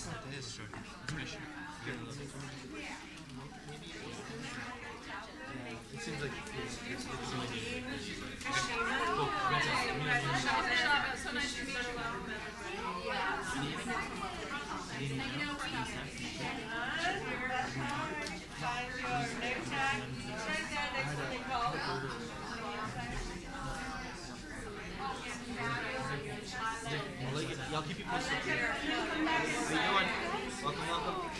This mission. It seems like it's so nice to meet Y'all keep you posted. How you doing? Welcome, welcome.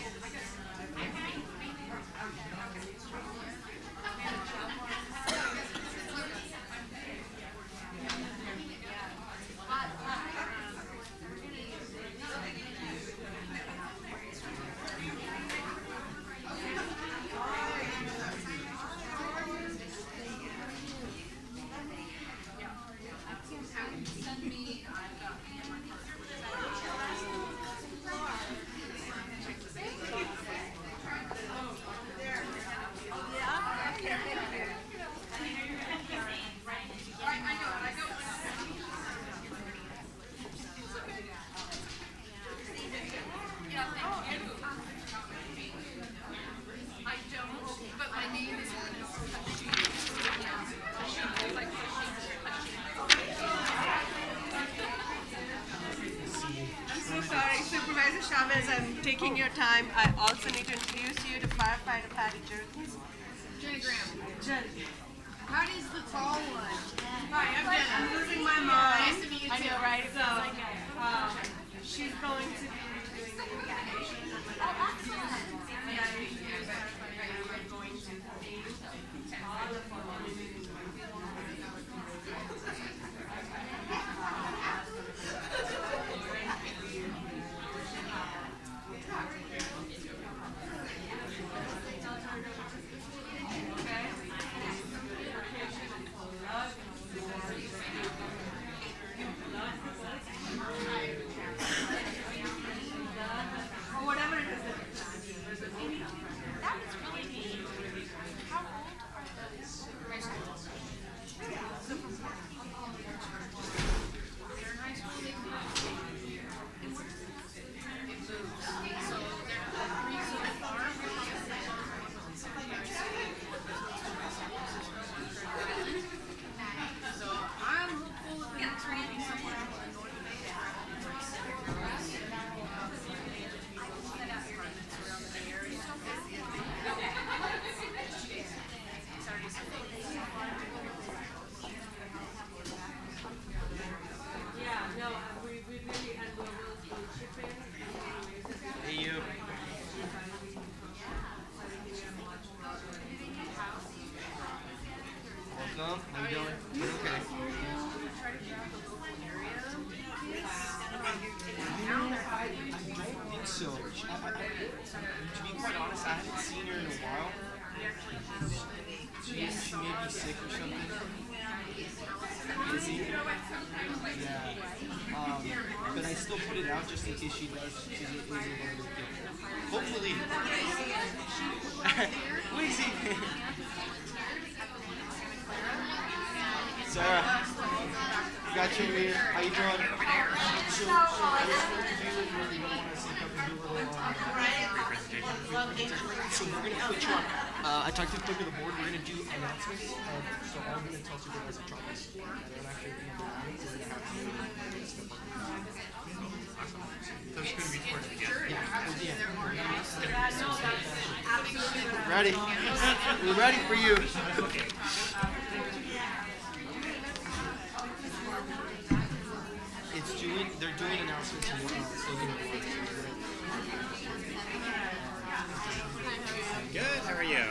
I'm taking your time. I also need to introduce you to firefighter Patty Jerkins. Jenny Graham. Jen. Patty's the tall one. Hi, I'm Jen. I'm losing my mind. Nice to meet you I too. know, right? So, she's going to be doing the invitation. Oh, excellent. And I need to use firefighter. I'm going to be all of them. How you doing? Okay. I think so. To be quite honest, I haven't seen her in a while. She may be sick or something. Busy. Yeah. But I still put it out just in case she does. She's able to get hopefully. Lazy. Sarah, got you over here. How you doing? So we're supposed to do it where you want to sync up and do a little presentation. So we're going to put you on. I talked to the clerk of the board. We're going to do announcements. So I'm going to tell Supervisor Chavez that I'm actually being done. We're going to have to step up. So it's going to be towards the end. Yeah, ready? We're ready for you. They're doing announcements and whatnot. Good, how are you?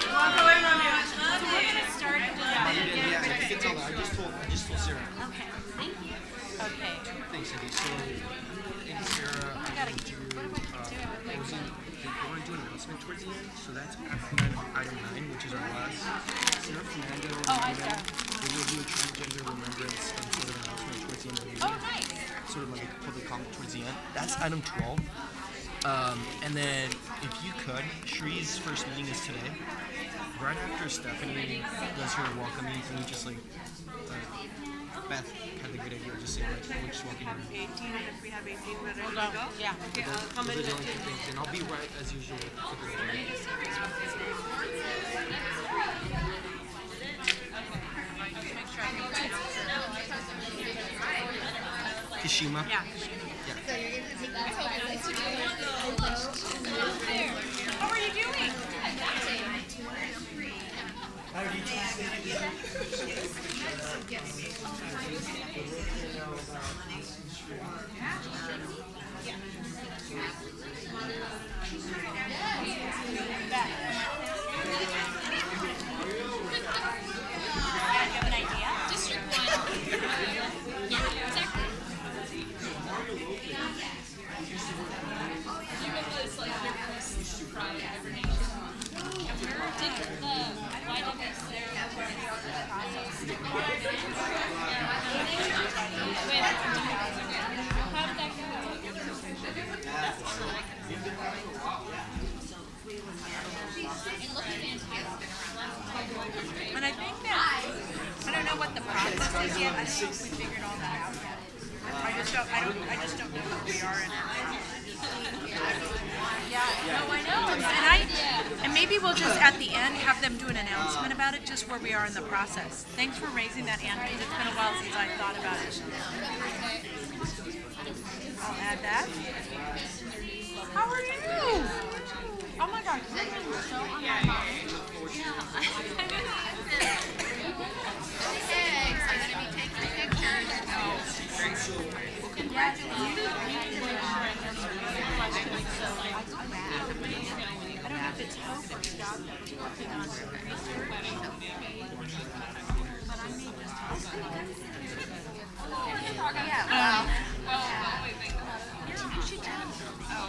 Walk away from me. We're going to start Yeah, I can tell that. I just told Sarah. Okay, thank you. Okay. Thanks, Eddie. So, Eddie, Sarah, I gotta keep, what am I doing? we're going to do an announcement towards the end. So that's after item 9, which is our last. Sarah Fernando and I Rita, saw. we will do a Transgender Remembrance sort of announcement towards the end of the meeting. Oh, nice. Sort of like a public comment towards the end. That's item 12. And then, if you could, Shree's first meeting is today. Right after Stephanie does her welcoming, can you just like Beth had the good idea of just saying, like, we're just walking in. 18, and if we have 18, we're ready to We'll go? go. Yeah. Okay, I'll come Those in. are the only two things, and I'll be right as usual with the Kishima. Yeah. How are you doing? And I think that, I don't know what the process is yet. I don't know if we figured all that out yet. I just don't know where we are in it. Yeah, no, I know. And maybe we'll just at the end have them do an announcement about it, just where we are in the process. Thanks for raising that, Anne, because it's been a while since I thought about it. I'll add that. How are you? Oh my gosh, you're so on my mind. I don't know if it's hope or job that we're working on research, but I may just talk about it. Yeah, well, you should tell me. Oh,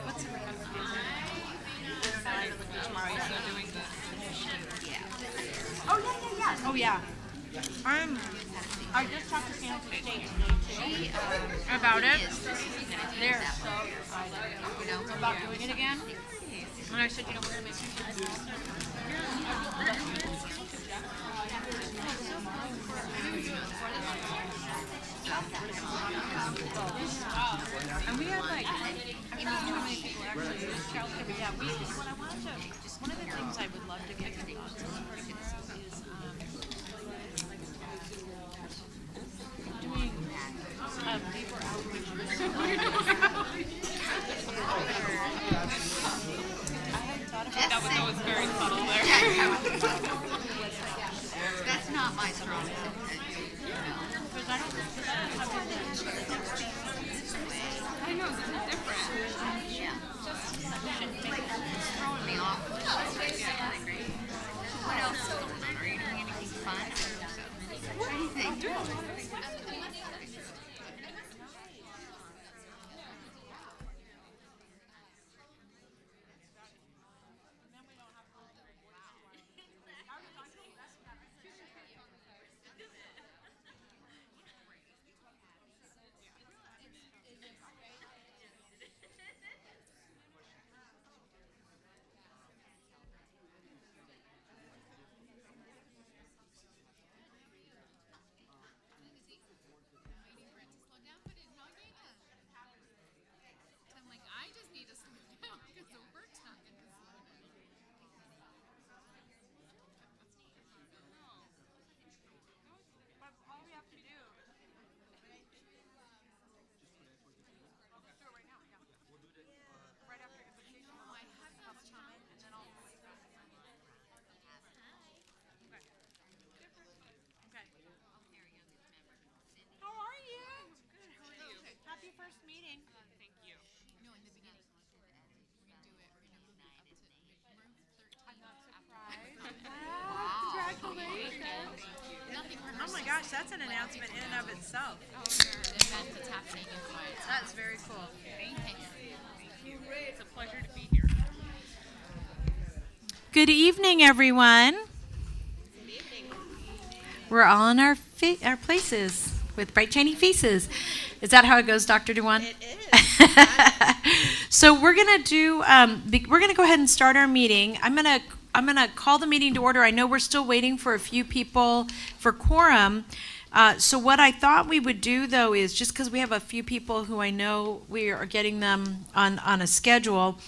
what's the tomorrow? You're still doing the Oh yeah. I just talked to Kansas State today too about it. They're so excited about doing it again. And I said, we're gonna make and we had like, I don't know how many people actually use childcare, but yeah, one of the things I would love to get your thoughts on is doing deeper outreach. I hadn't thought about that was very subtle there. That's not my strong suit. Because I don't have I know, this is different. Yeah. It's throwing me off. What else is going on? Are you doing anything fun? Anything? First meeting. Thank you. No, in the beginning. Redo it up to room 13. I'm not surprised. Wow. Congratulations. Oh my gosh, that's an announcement in and of itself. Oh, sure. The event that's happening in Hawaii. That's very cool. Thank you. It's a pleasure to be here. Good evening, everyone. Good evening. We're all in our places with bright, shiny faces. Is that how it goes, Dr. Dewan? It is. So we're gonna do. We're gonna go ahead and start our meeting. I'm gonna I'm gonna call the meeting to order. I know we're still waiting for a few people for quorum. So what I thought we would do, though, is just because we have a few people who I know we are getting them on a schedule,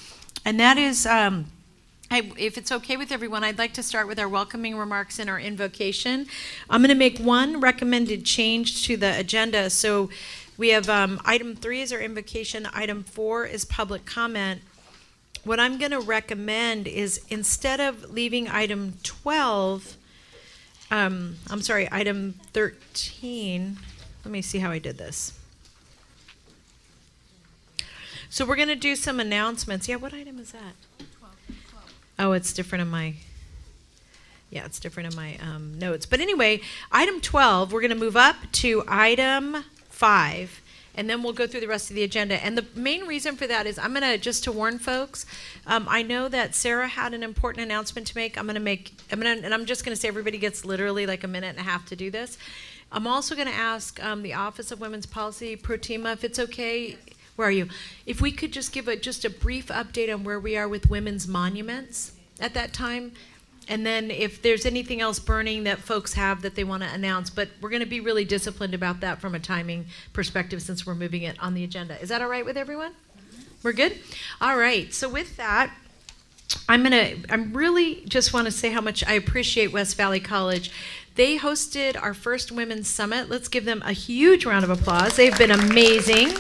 and that is, if it's okay with everyone, I'd like to start with our welcoming remarks and our invocation. I'm going to make one recommended change to the agenda. So we have item 3 is our invocation, item 4 is public comment. What I'm going to recommend is instead of leaving item 12, item 13, let me see how I did this. So we're going to do some announcements. Yeah, what item is that? Oh, it's different in my, it's different in my notes. But anyway, item 12, we're going to move up to item 5, and then we'll go through the rest of the agenda. And the main reason for that is I'm going to, just to warn folks, I know that Sarah had an important announcement to make. And I'm just going to say everybody gets literally like a minute and a half to do this. I'm also going to ask the Office of Women's Policy, Protima, if it's okay. Where are you? If we could just give just a brief update on where we are with women's monuments at that time. And then if there's anything else burning that folks have that they want to announce. But we're going to be really disciplined about that from a timing perspective since we're moving it on the agenda. Is that all right with everyone? We're good? All right. So with that, I really just want to say how much I appreciate West Valley College. They hosted our first Women's Summit. Let's give them a huge round of applause. They've been amazing.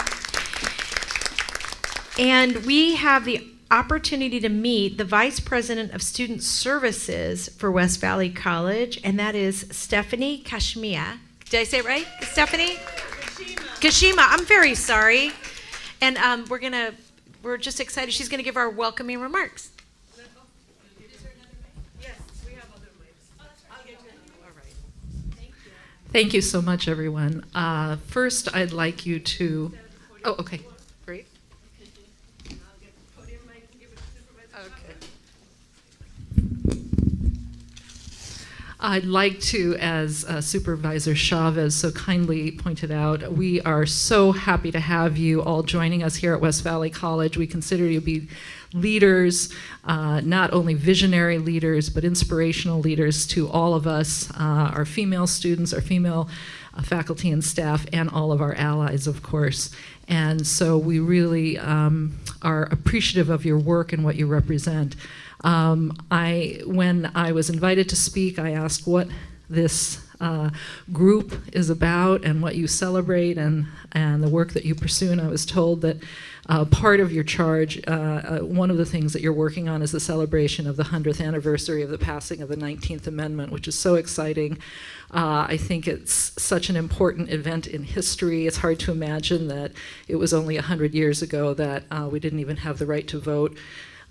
And we have the opportunity to meet the Vice President of Student Services for West Valley College, and that is Stephanie Kashmia. Did I say it right? Stephanie? Kashima. I'm very sorry. And we're just excited. She's going to give our welcoming remarks. Thank you so much, everyone. First, I'd like you to... Oh, okay. Great. I'd like to, as Supervisor Chavez so kindly pointed out, we are so happy to have you all joining us here at West Valley College. We consider you to be leaders, not only visionary leaders, but inspirational leaders to all of us, our female students, our female faculty and staff, and all of our allies, of course. And so we really are appreciative of your work and what you represent. When I was invited to speak, I asked what this group is about and what you celebrate and the work that you pursue, and I was told that part of your charge, one of the things that you're working on is the celebration of the 100th anniversary of the passing of the 19th Amendment, which is so exciting. I think it's such an important event in history. It's hard to imagine that it was only 100 years ago that we didn't even have the right to vote,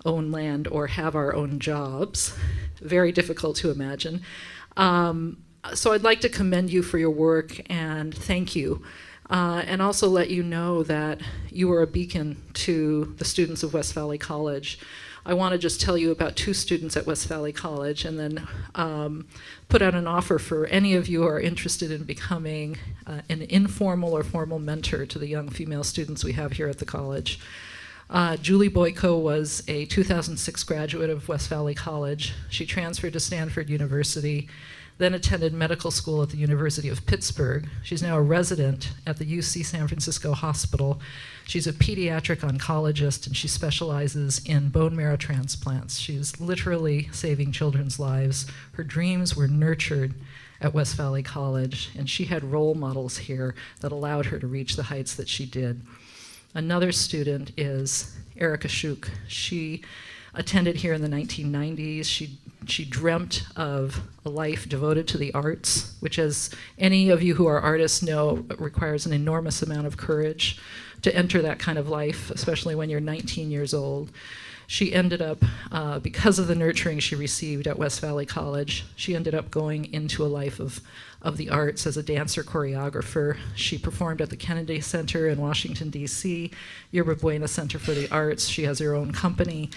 own land, or have our own jobs. Very difficult to imagine. So I'd like to commend you for your work and thank you. And also let you know that you are a beacon to the students of West Valley College. I want to just tell you about 2 students at West Valley College and then put out an offer for any of you who are interested in becoming an informal or formal mentor to the young female students we have here at the college. Julie Boyko was a 2006 graduate of West Valley College. She transferred to Stanford University, then attended medical school at the University of Pittsburgh. She's now a resident at the UC San Francisco Hospital. She's a pediatric oncologist, and she specializes in bone marrow transplants. She's literally saving children's lives. Her dreams were nurtured at West Valley College, and she had role models here that allowed her to reach the heights that she did. Another student is Erica Shuk. She attended here in the 1990s. She dreamt of a life devoted to the arts, which, as any of you who are artists know, requires an enormous amount of courage to enter that kind of life, especially when you're 19 years old. She ended up, because of the nurturing she received at West Valley College, she ended up going into a life of the arts as a dancer choreographer. She performed at the Kennedy Center in Washington, D.C., Yerba Buena Center for the Arts. She has her own company.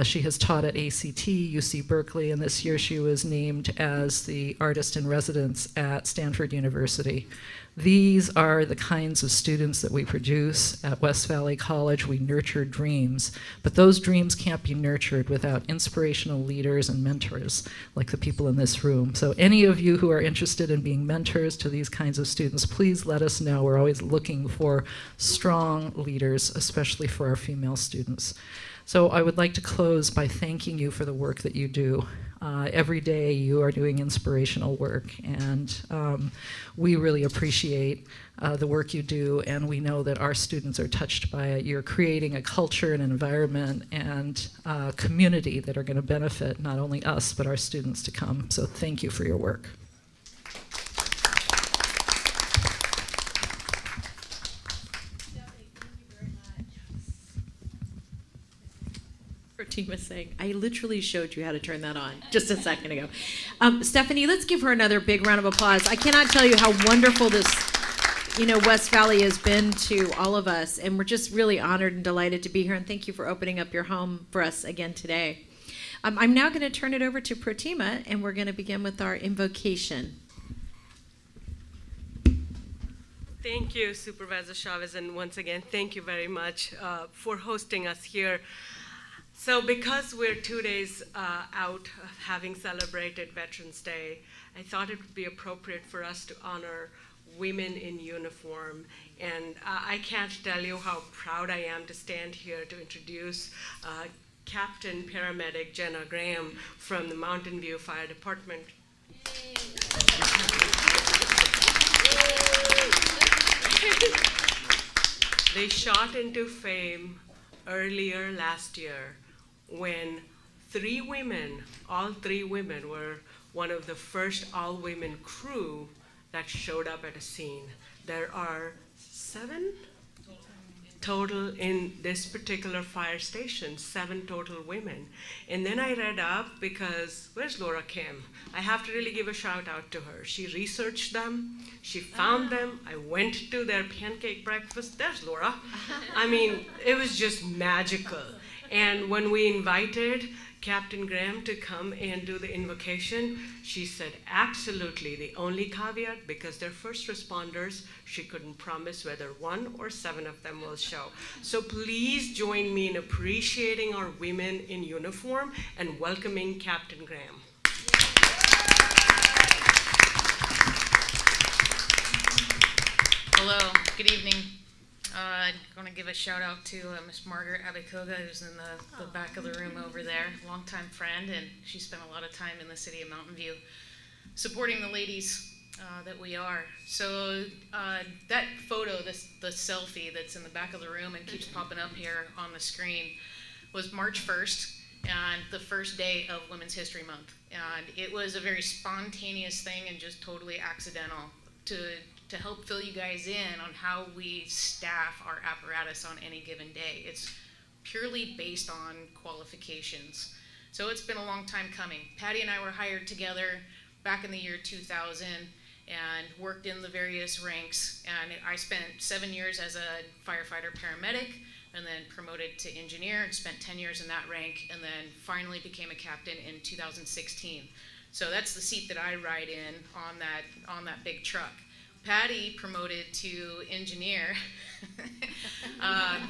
She has taught at ACT, UC Berkeley, and this year she was named as the artist in residence at Stanford University. These are the kinds of students that we produce at West Valley College. We nurture dreams, but those dreams can't be nurtured without inspirational leaders and mentors like the people in this room. So any of you who are interested in being mentors to these kinds of students, please let us know. We're always looking for strong leaders, especially for our female students. So I would like to close by thanking you for the work that you do. Every day you are doing inspirational work, and we really appreciate the work you do, and we know that our students are touched by it. You're creating a culture and an environment and community that are going to benefit not only us, but our students to come. So thank you for your work. Team is saying, I literally showed you how to turn that on just a second ago. Stephanie, let's give her another big round of applause. I cannot tell you how wonderful this, West Valley has been to all of us, and we're just really honored and delighted to be here, and thank you for opening up your home for us again today. I'm now going to turn it over to Pratima, and we're going to begin with our invocation. Thank you, Supervisor Chavez, and once again, thank you very much for hosting us here. So because we're 2 days out of having celebrated Veterans Day, I thought it would be appropriate for us to honor women in uniform. And I can't tell you how proud I am to stand here to introduce Captain Paramedic Jenna Graham from the Mountain View Fire Department. They shot into fame earlier last year when all three women were one of the first all-women crew that showed up at a scene. There are 7 total in this particular fire station, 7 total women. And then I read up because, where's Laura Kim? I have to really give a shout out to her. She researched them, she found them, I went to their pancake breakfast, there's Laura. I mean, it was just magical. And when we invited Captain Graham to come and do the invocation, she said, absolutely, the only caveat, because they're first responders, she couldn't promise whether 1 or 7 of them will show. So please join me in appreciating our women in uniform and welcoming Captain Graham. Hello, good evening. I'm going to give a shout out to Miss Margaret Abekoga, who's in the back of the room over there, longtime friend, and she spent a lot of time in the city of Mountain View supporting the ladies that we are. So that photo, the selfie that's in the back of the room and keeps popping up here on the screen, was March 1st and the first day of Women's History Month. And it was a very spontaneous thing and just totally accidental to help fill you guys in on how we staff our apparatus on any given day. It's purely based on qualifications. So it's been a long time coming. Patty and I were hired together back in the year 2000 and worked in the various ranks. And I spent 7 years as a firefighter paramedic and then promoted to engineer and spent 10 years in that rank and then finally became a captain in 2016. So that's the seat that I ride in on that big truck. Patty promoted to engineer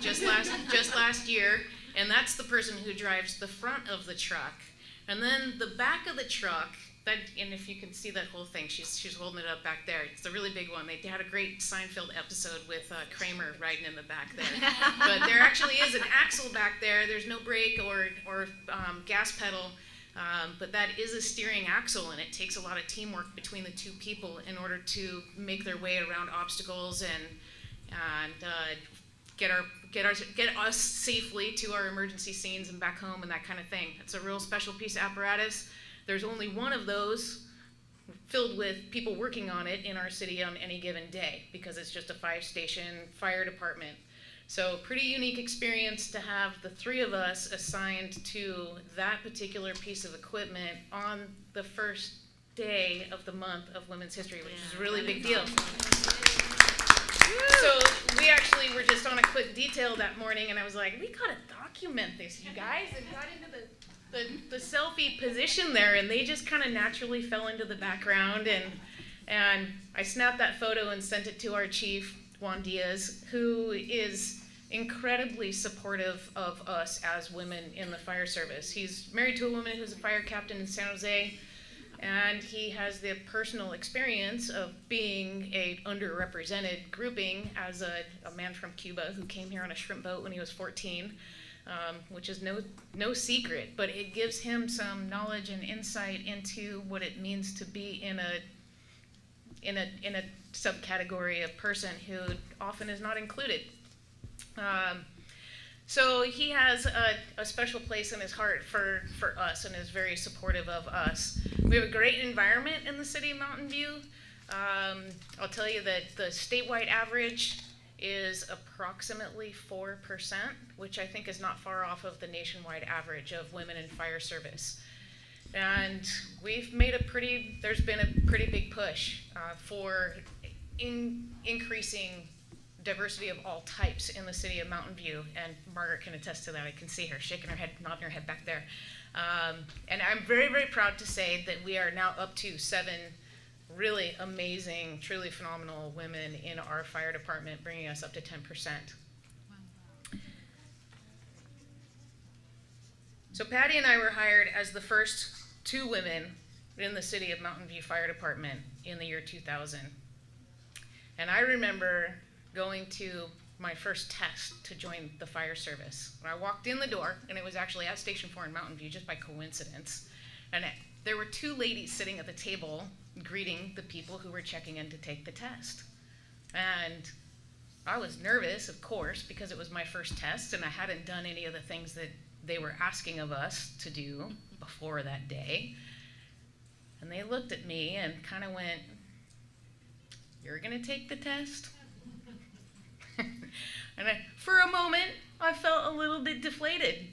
just last year, and that's the person who drives the front of the truck. And then the back of the truck, and if you can see that whole thing, she's holding it up back there. It's a really big one. They had a great Seinfeld episode with Kramer riding in the back there. But there actually is an axle back there. There's no brake or gas pedal. But that is a steering axle, and it takes a lot of teamwork between the 2 people in order to make their way around obstacles and get us safely to our emergency scenes and back home and that kind of thing. It's a real special piece of apparatus. There's only one of those filled with people working on it in our city on any given day because it's just a 5-station fire department. So pretty unique experience to have the 3 of us assigned to that particular piece of equipment on the first day of the month of Women's History, which is a really big deal. So we actually were just on a quick detail that morning, and I was like, we got a document this, you guys, and got into the selfie position there, and they just kind of naturally fell into the background, and I snapped that photo and sent it to our chief, Juan Diaz, who is incredibly supportive of us as women in the fire service. He's married to a woman who's a fire captain in San Jose, and he has the personal experience of being a underrepresented grouping as a man from Cuba who came here on a shrimp boat when he was 14, which is no secret, but it gives him some knowledge and insight into what it means to be in a subcategory of person who often is not included. So he has a special place in his heart for us and is very supportive of us. We have a great environment in the city of Mountain View. I'll tell you that the statewide average is approximately 4%, which I think is not far off of the nationwide average of women in fire service. And we've made there's been a pretty big push for increasing diversity of all types in the city of Mountain View, and Margaret can attest to that. I can see her shaking her head, nodding her head back there. And I'm very, very proud to say that we are now up to 7 really amazing, truly phenomenal women in our fire department, bringing us up to 10%. So Patty and I were hired as the first 2 women in the city of Mountain View Fire Department in the year 2000. And I remember going to my first test to join the fire service. When I walked in the door, and it was actually at Station 4 in Mountain View, just by coincidence, and there were 2 ladies sitting at the table greeting the people who were checking in to take the test. And I was nervous, of course, because it was my first test, and I hadn't done any of the things that they were asking of us to do before that day. And they looked at me and kind of went, "You're gonna take the test?" And for a moment, I felt a little bit deflated.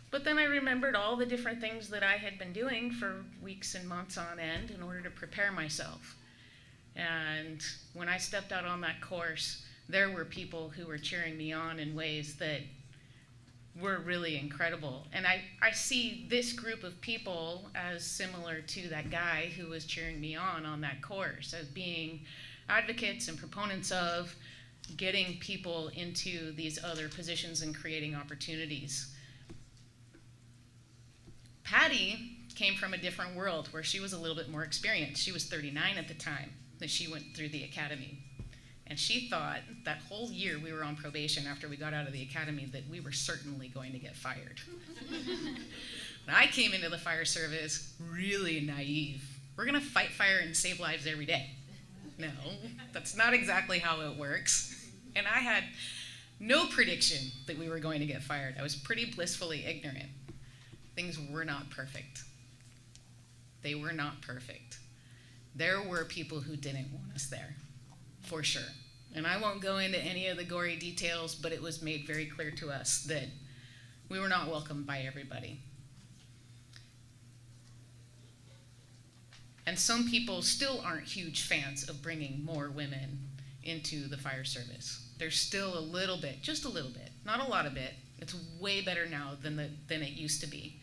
But then I remembered all the different things that I had been doing for weeks and months on end in order to prepare myself. And when I stepped out on that course, there were people who were cheering me on in ways that were really incredible. And I see this group of people as similar to that guy who was cheering me on that course, as being advocates and proponents of getting people into these other positions and creating opportunities. Patty came from a different world where she was a little bit more experienced. She was 39 at the time that she went through the academy. And she thought that whole year we were on probation after we got out of the academy that we were certainly going to get fired. And I came into the fire service really naive. We're gonna fight fire and save lives every day. No, that's not exactly how it works. And I had no prediction that we were going to get fired. I was pretty blissfully ignorant. Things were not perfect. They were not perfect. There were people who didn't want us there, for sure. And I won't go into any of the gory details, but it was made very clear to us that we were not welcomed by everybody. And some people still aren't huge fans of bringing more women into the fire service. There's still a little bit, just a little bit, not a lot of it. It's way better now than it used to be.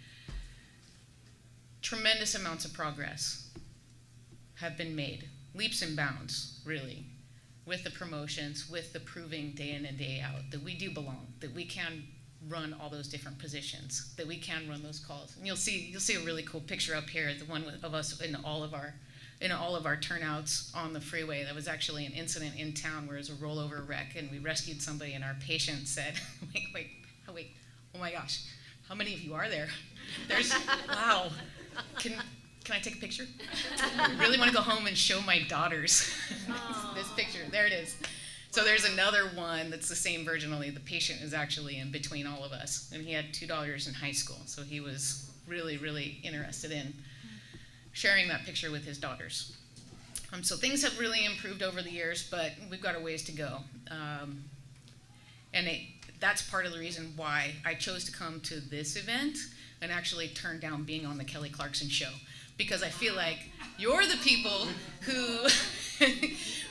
Tremendous amounts of progress have been made, leaps and bounds, really, with the promotions, with the proving day in and day out that we do belong, that we can run all those different positions, that we can run those calls. And you'll see a really cool picture up here, the one of us in all of our turnouts on the freeway. That was actually an incident in town where it was a rollover wreck, and we rescued somebody, and our patient said, wait, oh my gosh, how many of you are there? There's, wow, can I take a picture? I really want to go home and show my daughters this picture. There it is. So there's another one that's the same version, only the patient is actually in between all of us. And he had 2 daughters in high school, so he was really, really interested in sharing that picture with his daughters. So things have really improved over the years, but we've got a ways to go. And that's part of the reason why I chose to come to this event and actually turn down being on the Kelly Clarkson show. Because I feel like you're the people who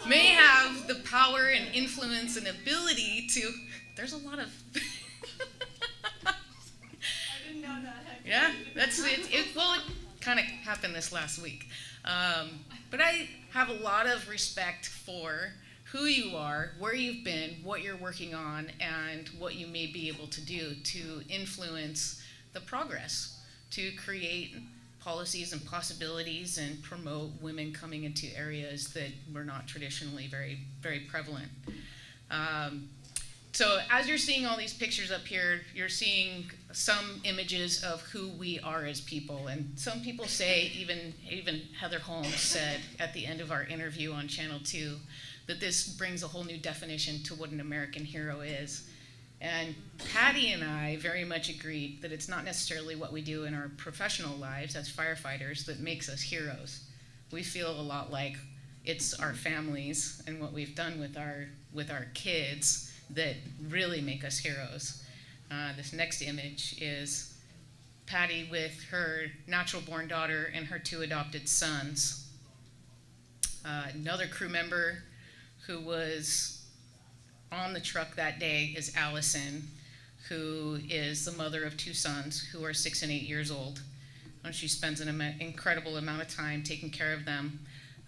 may have the power and influence and ability to, there's a lot of, Yeah, that's it. Well, it kind of happened this last week. But I have a lot of respect for who you are, where you've been, what you're working on, and what you may be able to do to influence the progress, to create policies and possibilities and promote women coming into areas that were not traditionally very, very prevalent. So as you're seeing all these pictures up here, you're seeing some images of who we are as people. And some people say, even Heather Holmes said at the end of our interview on Channel 2, that this brings a whole new definition to what an American hero is. And Patty and I very much agreed that it's not necessarily what we do in our professional lives as firefighters that makes us heroes. We feel a lot like it's our families and what we've done with our kids that really make us heroes. This next image is Patty with her natural-born daughter and her 2 adopted sons. Another crew member who was on the truck that day is Allison, who is the mother of 2 sons who are 6 and 8 years old. And she spends an incredible amount of time taking care of them.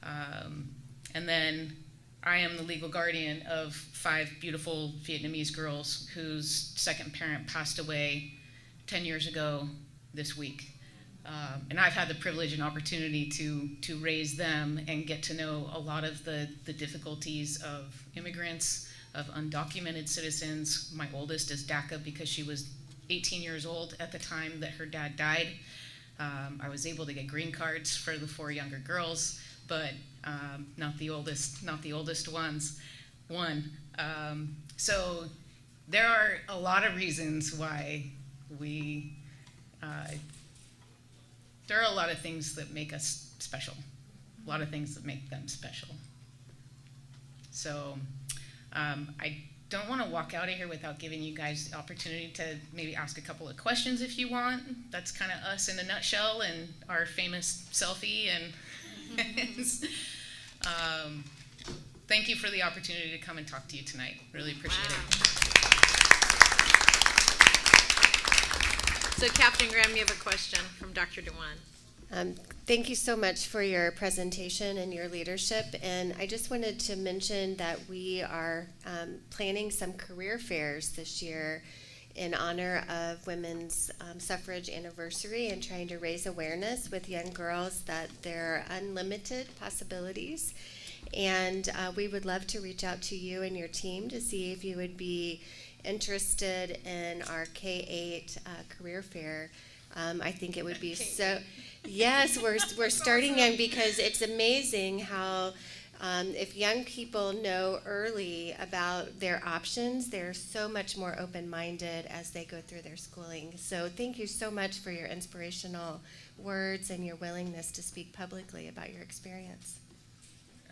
And then I am the legal guardian of 5 beautiful Vietnamese girls whose second parent passed away 10 years ago this week. And I've had the privilege and opportunity to raise them and get to know a lot of the difficulties of immigrants, of undocumented citizens. My oldest is DACA because she was 18 years old at the time that her dad died. I was able to get green cards for the 4 younger girls, but not the oldest ones. So there are a lot of reasons why there are a lot of things that make us special, a lot of things that make them special. So I don't want to walk out of here without giving you guys the opportunity to maybe ask a couple of questions if you want. That's kind of us in a nutshell and our famous selfie. And thank you for the opportunity to come and talk to you tonight. Really appreciate it. So Captain Graham, you have a question from Dr. Dewan. Thank you so much for your presentation and your leadership. And I just wanted to mention that we are planning some career fairs this year in honor of Women's Suffrage Anniversary and trying to raise awareness with young girls that there are unlimited possibilities. And we would love to reach out to you and your team to see if you would be interested in our K-8 career fair. I think it would be so. Yes, we're starting young because it's amazing how if young people know early about their options, they're so much more open-minded as they go through their schooling. So thank you so much for your inspirational words and your willingness to speak publicly about your experience.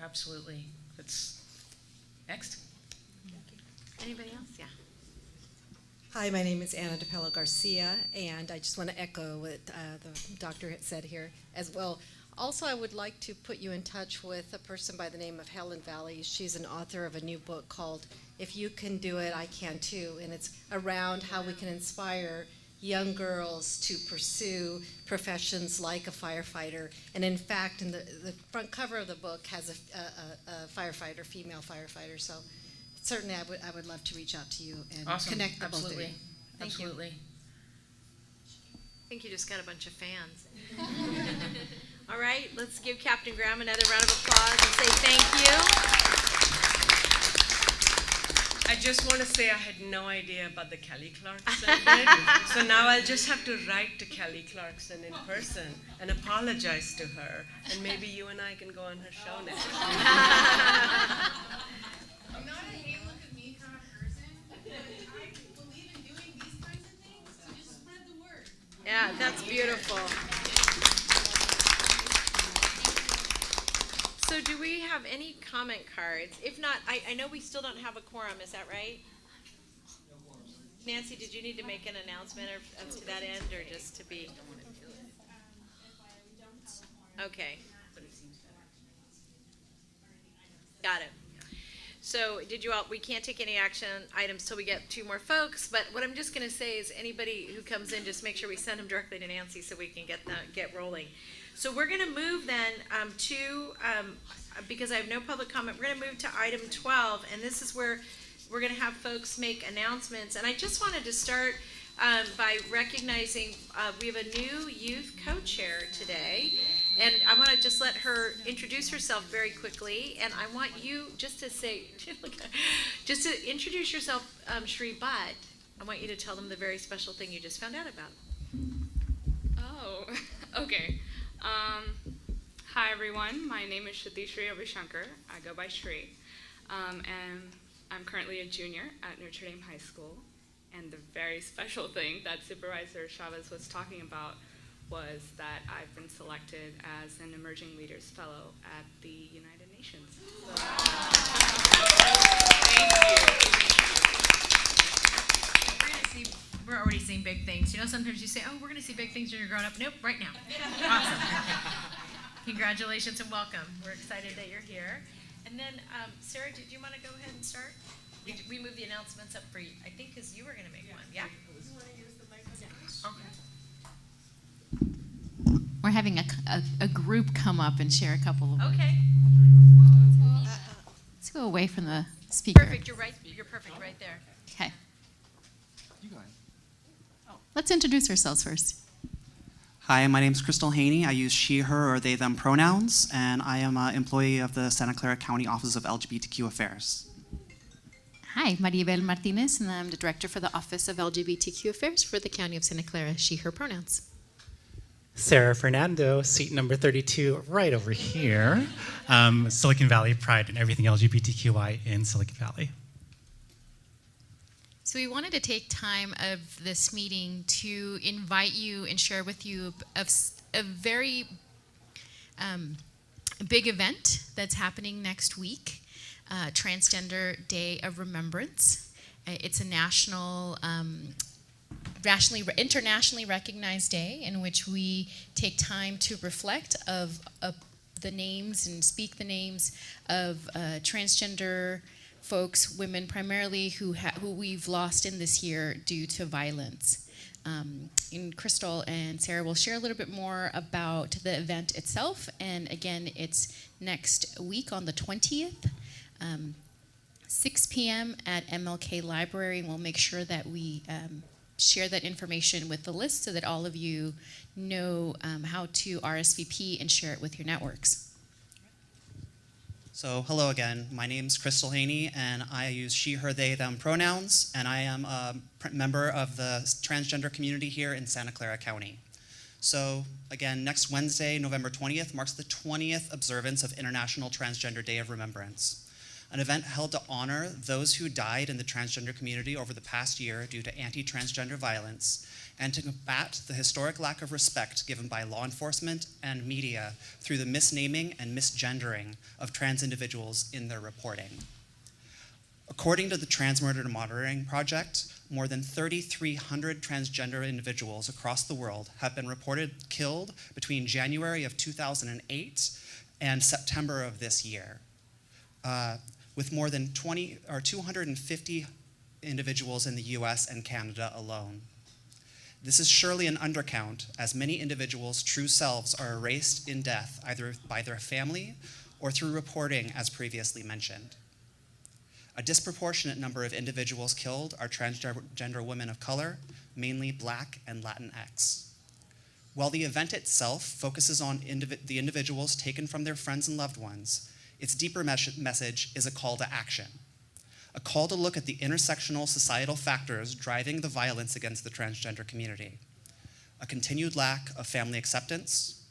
Absolutely. That's next. Anybody else? Yeah. Hi, my name is Anna DePello Garcia, and I just want to echo what the doctor had said here as well. Also, I would like to put you in touch with a person by the name of Helen Valley. She's an author of a new book called If You Can Do It, I Can Too, and it's around how we can inspire young girls to pursue professions like a firefighter. And in fact, in the front cover of the book has a firefighter, female firefighter. So certainly I would love to reach out to you and Awesome. connect the both of you. Thank Absolutely. you. I think you just got a bunch of fans. All right, let's give Captain Graham another round of applause and say thank you. I just want to say I had no idea about the Kelly Clarkson bit, so now I'll just have to write to Kelly Clarkson in person and apologize to her, and maybe you and I can go on her show next. I'm not a hey, look at me kind of person, but I believe in doing these kinds of things to just spread the word. Yeah, that's beautiful. So do we have any comment cards? If not, I know we still don't have a quorum, is that right? Nancy, did you need to make an announcement as to that end, or just to be? Okay. Got it. So we can't take any action items till we get 2 more folks, but what I'm just gonna say is anybody who comes in, just make sure we send them directly to Nancy so we can get rolling. So we're gonna move then because I have no public comment, we're gonna move to item 12, and this is where we're gonna have folks make announcements. And I just wanted to start by recognizing we have a new youth co-chair today, and I want to just let her introduce herself very quickly. And I want you just to say, just to introduce yourself, Shri, but I want you to tell them the very special thing you just found out about. Oh, okay. Hi everyone, my name is Shri Ravishankar. I go by Shri, and I'm currently a junior at Notre Dame High School. And the very special thing that Supervisor Chavez was talking about was that I've been selected as an Emerging Leaders Fellow at the United Nations. So, thank you. We're already seeing big things. You know, sometimes you say, oh, we're going to see big things when you're growing up. Nope, right now. Awesome. Congratulations and welcome. We're excited that you're here. And then, Sarah, did you want to go ahead and start? We moved the announcements up for you, I think, because you were going to make one. Yeah. You want to use the microphone? Okay. We're having a group come up and share a couple of Okay. Let's go away from the speaker. Perfect. You're right. You're perfect right there. Okay. You go ahead. Let's introduce ourselves first. Hi, my name is Crystal Haney. I use she, her, or they, them pronouns, and I am an employee of the Santa Clara County Office of LGBTQ Affairs. Hi, Maribel Martinez, and I'm the Director for the Office of LGBTQ Affairs for the County of Santa Clara, she, her pronouns. Sarah Fernando, seat number 32, right over here. Silicon Valley Pride and everything LGBTQI in Silicon Valley. So we wanted to take time of this meeting to invite you and share with you a very big event that's happening next week. Transgender Day of Remembrance. It's a internationally recognized day in which we take time to reflect of the names and speak the names of transgender folks, women primarily, who we've lost in this year due to violence. And Crystal and Sarah will share a little bit more about the event itself. And again, it's next week on the 20th. 6 p.m. at MLK Library, and we'll make sure that we share that information with the list so that all of you know how to RSVP and share it with your networks. So hello again, my name is Crystal Haney, and I use she, her, they, them pronouns, and I am a member of the transgender community here in Santa Clara County. So again, next Wednesday, November 20th, marks the 20th observance of International Transgender Day of Remembrance, an event held to honor those who died in the transgender community over the past year due to anti-transgender violence, and to combat the historic lack of respect given by law enforcement and media through the misnaming and misgendering of trans individuals in their reporting. According to the Trans Murder Monitoring Project, more than 3,300 transgender individuals across the world have been reported killed between January of 2008 and September of this year. With more than 250 individuals in the US and Canada alone. This is surely an undercount, as many individuals' true selves are erased in death, either by their family or through reporting, as previously mentioned. A disproportionate number of individuals killed are transgender women of color, mainly Black and Latinx. While the event itself focuses on the individuals taken from their friends and loved ones, its deeper message is a call to action. A call to look at the intersectional societal factors driving the violence against the transgender community. A continued lack of family acceptance,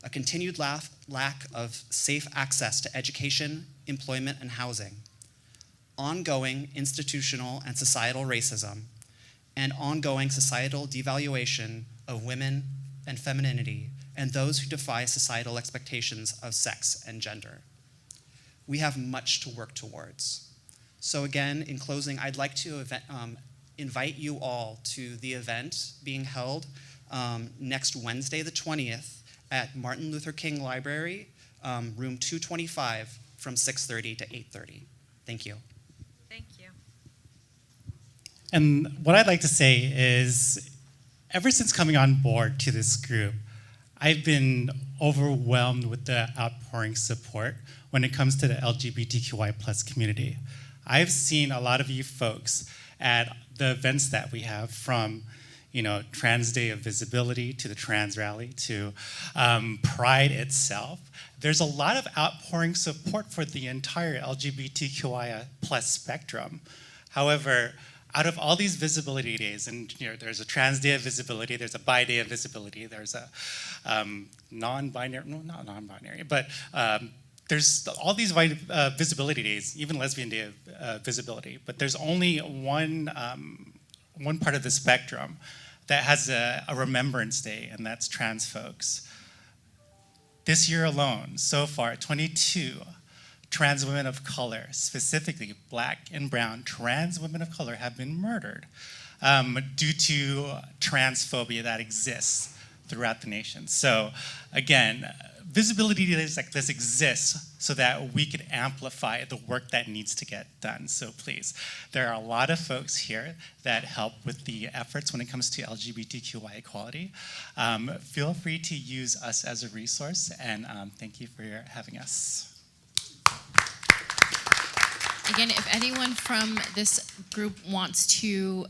a continued lack of safe access to education, employment, and housing, ongoing institutional and societal racism, and ongoing societal devaluation of women and femininity and those who defy societal expectations of sex and gender. We have much to work towards. So again, in closing, I'd like to invite you all to the event being held next Wednesday, the 20th, at Martin Luther King Library, room 225, from 6:30 to 8:30. Thank you. Thank you. And what I'd like to say is, ever since coming on board to this group, I've been overwhelmed with the outpouring support when it comes to the LGBTQI plus community. I've seen a lot of you folks at the events that we have, from Trans Day of Visibility to the Trans Rally to Pride itself. There's a lot of outpouring support for the entire LGBTQI plus spectrum. However, out of all these visibility days, and there's a Trans Day of Visibility, there's a Bi Day of Visibility, there's a non-binary, no, not non-binary, but there's all these visibility days, even Lesbian Day of Visibility, but there's only one part of the spectrum that has a Remembrance Day, and that's trans folks. This year alone, so far, 22 trans women of color, specifically Black and brown trans women of color, have been murdered due to transphobia that exists throughout the nation. So again, visibility days like this exists so that we could amplify the work that needs to get done. So please, there are a lot of folks here that help with the efforts when it comes to LGBTQI equality. Feel free to use us as a resource, and thank you for having us. Again, if anyone from this group wants to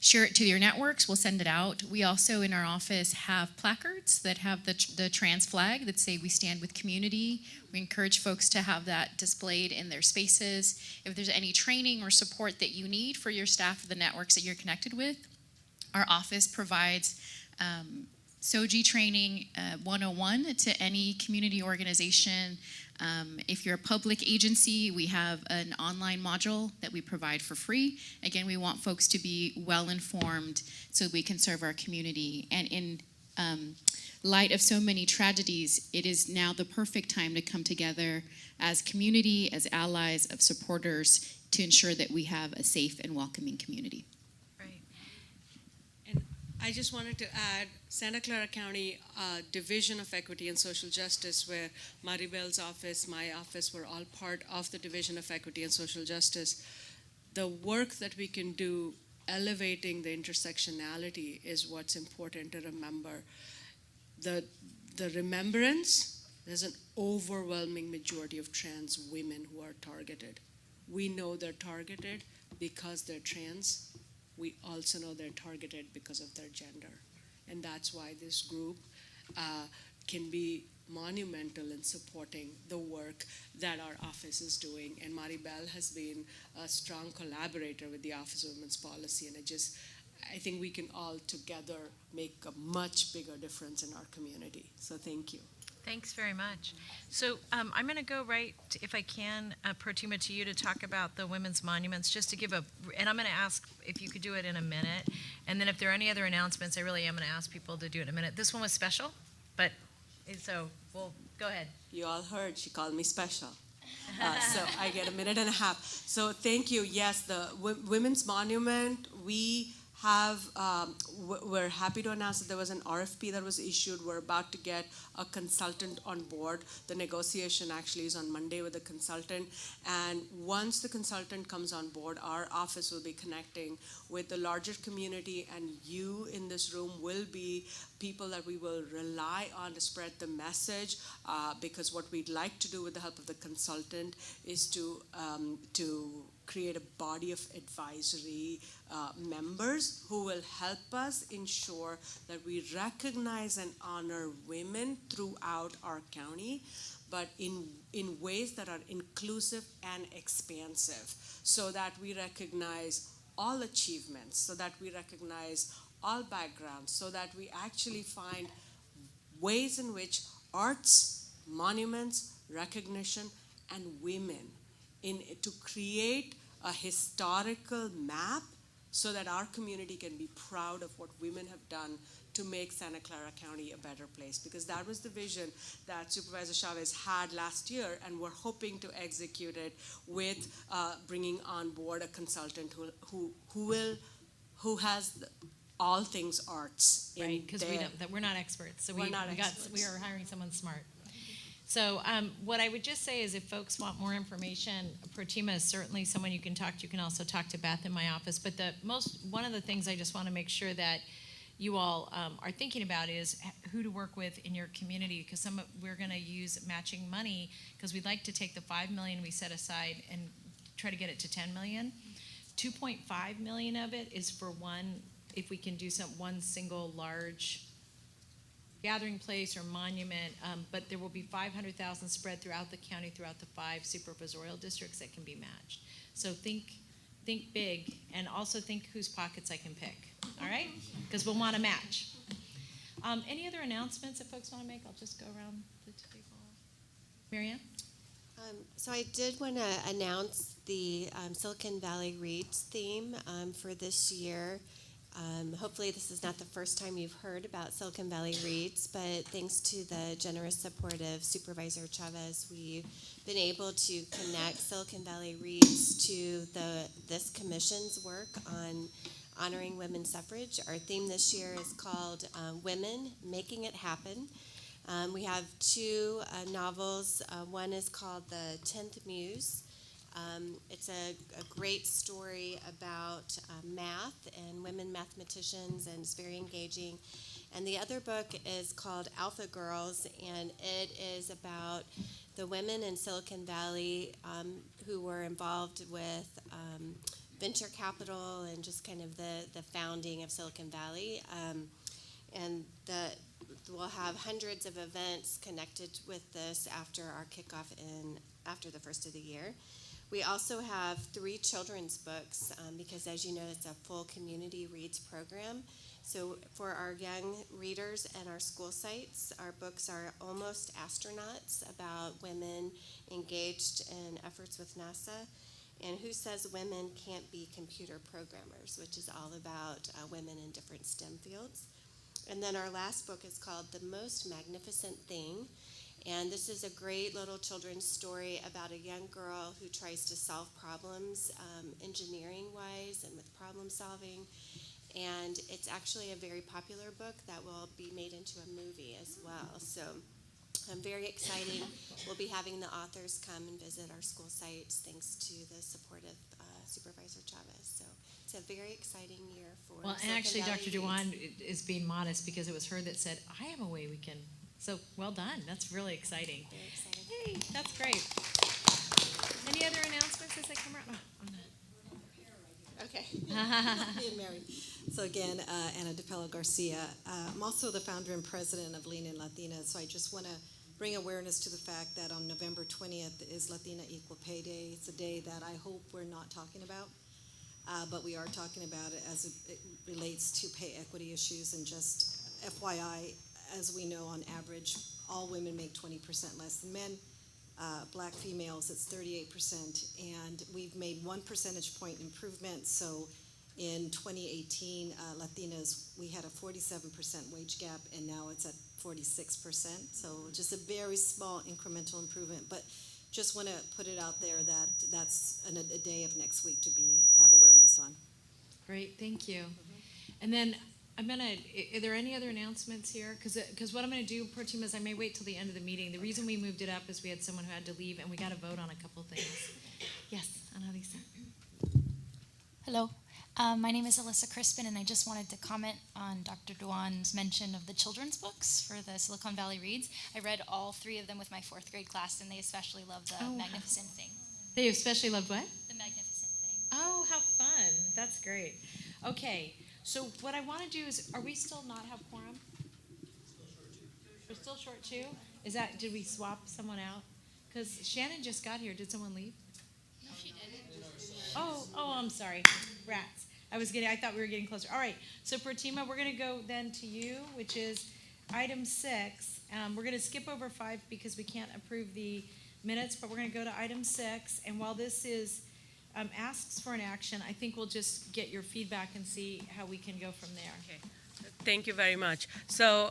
share it to your networks, we'll send it out. We also in our office have placards that have the trans flag that say "We stand with community." We encourage folks to have that displayed in their spaces. If there's any training or support that you need for your staff or the networks that you're connected with, our office provides SOGI training 101 to any community organization. If you're a public agency, we have an online module that we provide for free. Again, we want folks to be well informed so we can serve our community. And in light of so many tragedies, it is now the perfect time to come together as community, as allies, of supporters, to ensure that we have a safe and welcoming community. I just wanted to add, Santa Clara County Division of Equity and Social Justice, where Maribel's office, my office, were all part of the Division of Equity and Social Justice. The work that we can do elevating the intersectionality is what's important to remember. The remembrance, there's an overwhelming majority of trans women who are targeted. We know they're targeted because they're trans. We also know they're targeted because of their gender. And that's why this group can be monumental in supporting the work that our office is doing. And Maribel has been a strong collaborator with the Office of Women's Policy, and I think we can all together make a much bigger difference in our community. So thank you. Thanks very much. So I'm going to go right, if I can, Protima, to you to talk about the women's monuments, just to give and I'm going to ask if you could do it in a minute, and then if there are any other announcements, I really am going to ask people to do it in a minute. This one was special, but so we'll go ahead. You all heard, she called me special. So I get a minute and a half. So thank you. Yes, the Women's Monument, we're happy to announce that there was an RFP that was issued. We're about to get a consultant on board. The negotiation actually is on Monday with the consultant. And once the consultant comes on board, our office will be connecting with the larger community, and you in this room will be people that we will rely on to spread the message, because what we'd like to do with the help of the consultant is to create a body of advisory members who will help us ensure that we recognize and honor women throughout our county, but in ways that are inclusive and expansive, so that we recognize all achievements, so that we recognize all backgrounds, so that we actually find ways in which arts, monuments, recognition, and women to create a historical map so that our community can be proud of what women have done to make Santa Clara County a better place. Because that was the vision that Supervisor Chavez had last year, and we're hoping to execute it with bringing on board a consultant who has all things arts. Right, because we're not experts, so we are hiring someone smart. So what I would just say is if folks want more information, Protima is certainly someone you can talk to. You can also talk to Beth in my office. But one of the things I just want to make sure that you all are thinking about is who to work with in your community, because we're going to use matching money because we'd like to take the $5 million we set aside and try to get it to $10 million. $2.5 million of it is for if we can do one single large gathering place or monument, but there will be $500,000 spread throughout the county, throughout the 5 supervisorial districts that can be matched. So think big, and also think whose pockets I can pick, all right? Because we'll want to match. Any other announcements that folks want to make? I'll just go around the table. Marianne? So I did want to announce the Silicon Valley Reads theme for this year. Hopefully this is not the first time you've heard about Silicon Valley Reads, but thanks to the generous support of Supervisor Chavez, we've been able to connect Silicon Valley Reads to this commission's work on honoring women's suffrage. Our theme this year is called Women Making It Happen. We have 2 novels. One is called The 10th Muse. It's a great story about math and women mathematicians, and it's very engaging. And the other book is called Alpha Girls, and it is about the women in Silicon Valley who were involved with venture capital and just kind of the founding of Silicon Valley. And we'll have hundreds of events connected with this after our kickoff after the first of the year. We also have 3 children's books because, as you know, it's a full community reads program. So for our young readers at our school sites, our books are Almost Astronauts, about women engaged in efforts with NASA, and Who Says Women Can't Be Computer Programmers, which is all about women in different STEM fields. And then our last book is called The Most Magnificent Thing. And this is a great little children's story about a young girl who tries to solve problems engineering-wise and with problem solving. And it's actually a very popular book that will be made into a movie as well. So very exciting. We'll be having the authors come and visit our school sites thanks to the support of Supervisor Chavez. So it's a very exciting year for Well, and Silicon actually, Valley Dr. youth. Dewan is being modest because it was her that said, I have a way we can. So well done. That's really exciting. Very exciting. Hey, that's great. Any other announcements as they come around? Oh, no. Okay. Me and Mary. So again, Ana DePello Garcia. I'm also the founder and president of Lean In Latinas. So I just want to bring awareness to the fact that on November 20th is Latina Equal Pay Day. It's a day that I hope we're not talking about, but we are talking about it as it relates to pay equity issues. And just FYI, as we know, on average, all women make 20% less than men. Black females, it's 38%, and we've made 1 percentage point improvement. So in 2018, Latinas, we had a 47% wage gap, and now it's at 46%. So just a very small incremental improvement. But just want to put it out there that that's a day of next week to have awareness on. Great, thank you. And then are there any other announcements here? Because what I'm going to do, Protima, is I may wait till the end of the meeting. The reason we moved it up is we had someone who had to leave, and we got to vote on a couple things. Yes, Annalisa. Hello. My name is Alyssa Crispin, and I just wanted to comment on Dr. Dewan's mention of the children's books for the Silicon Valley Reads. I read all 3 of them with my 4th grade class, and they especially loved The Magnificent Thing. They especially loved what? The Magnificent Thing. Oh, how fun. That's great. Okay, so what I want to do is, are we still not have quorum? We're still short 2? Did we swap someone out? Because Shannon just got here. Did someone leave? No, she didn't. Oh, I'm sorry. Rats. I thought we were getting closer. All right, so Protima, we're going to go then to you, which is item 6. We're going to skip over 5 because we can't approve the minutes, but we're going to go to item 6. And while this is asks for an action, I think we'll just get your feedback and see how we can go from there. Okay. Thank you very much. So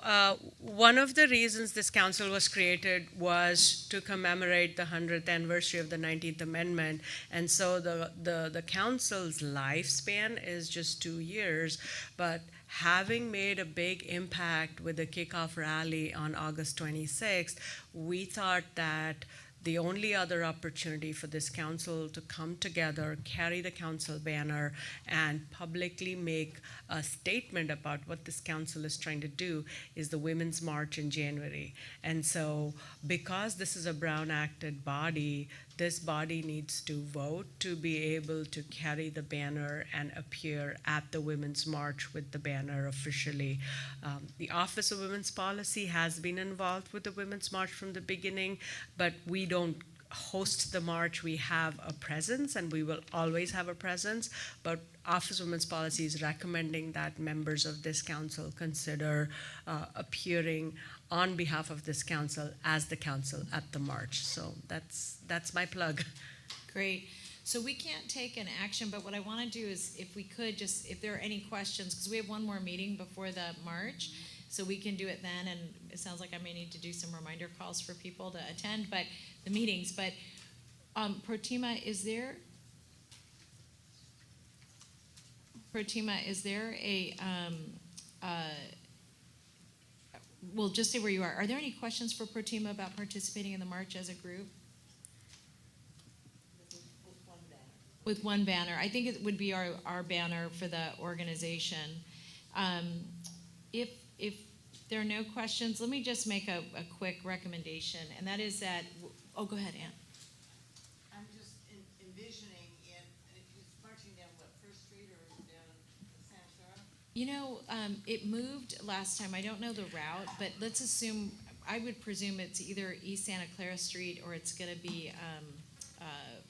one of the reasons this council was created was to commemorate the 100th anniversary of the 19th Amendment. And so the council's lifespan is just 2 years, but having made a big impact with the kickoff rally on August 26th, we thought that the only other opportunity for this council to come together, carry the council banner, and publicly make a statement about what this council is trying to do is the Women's March in January. And so because this is a Brown-acted body, this body needs to vote to be able to carry the banner and appear at the Women's March with the banner officially. The Office of Women's Policy has been involved with the Women's March from the beginning, but we don't host the march. We have a presence, and we will always have a presence, but Office of Women's Policy is recommending that members of this council consider appearing on behalf of this council as the council at the march. So that's my plug. Great. So we can't take an action, but what I want to do is, if we could, just if there are any questions, because we have one more meeting before the march, so we can do it then, and it sounds like I may need to do some reminder calls for people to attend, but the meetings. But Protima, is there a well, just say where you are. Are there any questions for Protima about participating in the march as a group? With one banner. I think it would be our banner for the organization. If there are no questions, let me just make a quick recommendation, and that is that, oh, go ahead, Ann. I'm just envisioning it's marching down, what, First Street or down Santa Clara? You know, it moved last time. I don't know the route, but let's assume, I would presume it's either East Santa Clara Street or it's going to be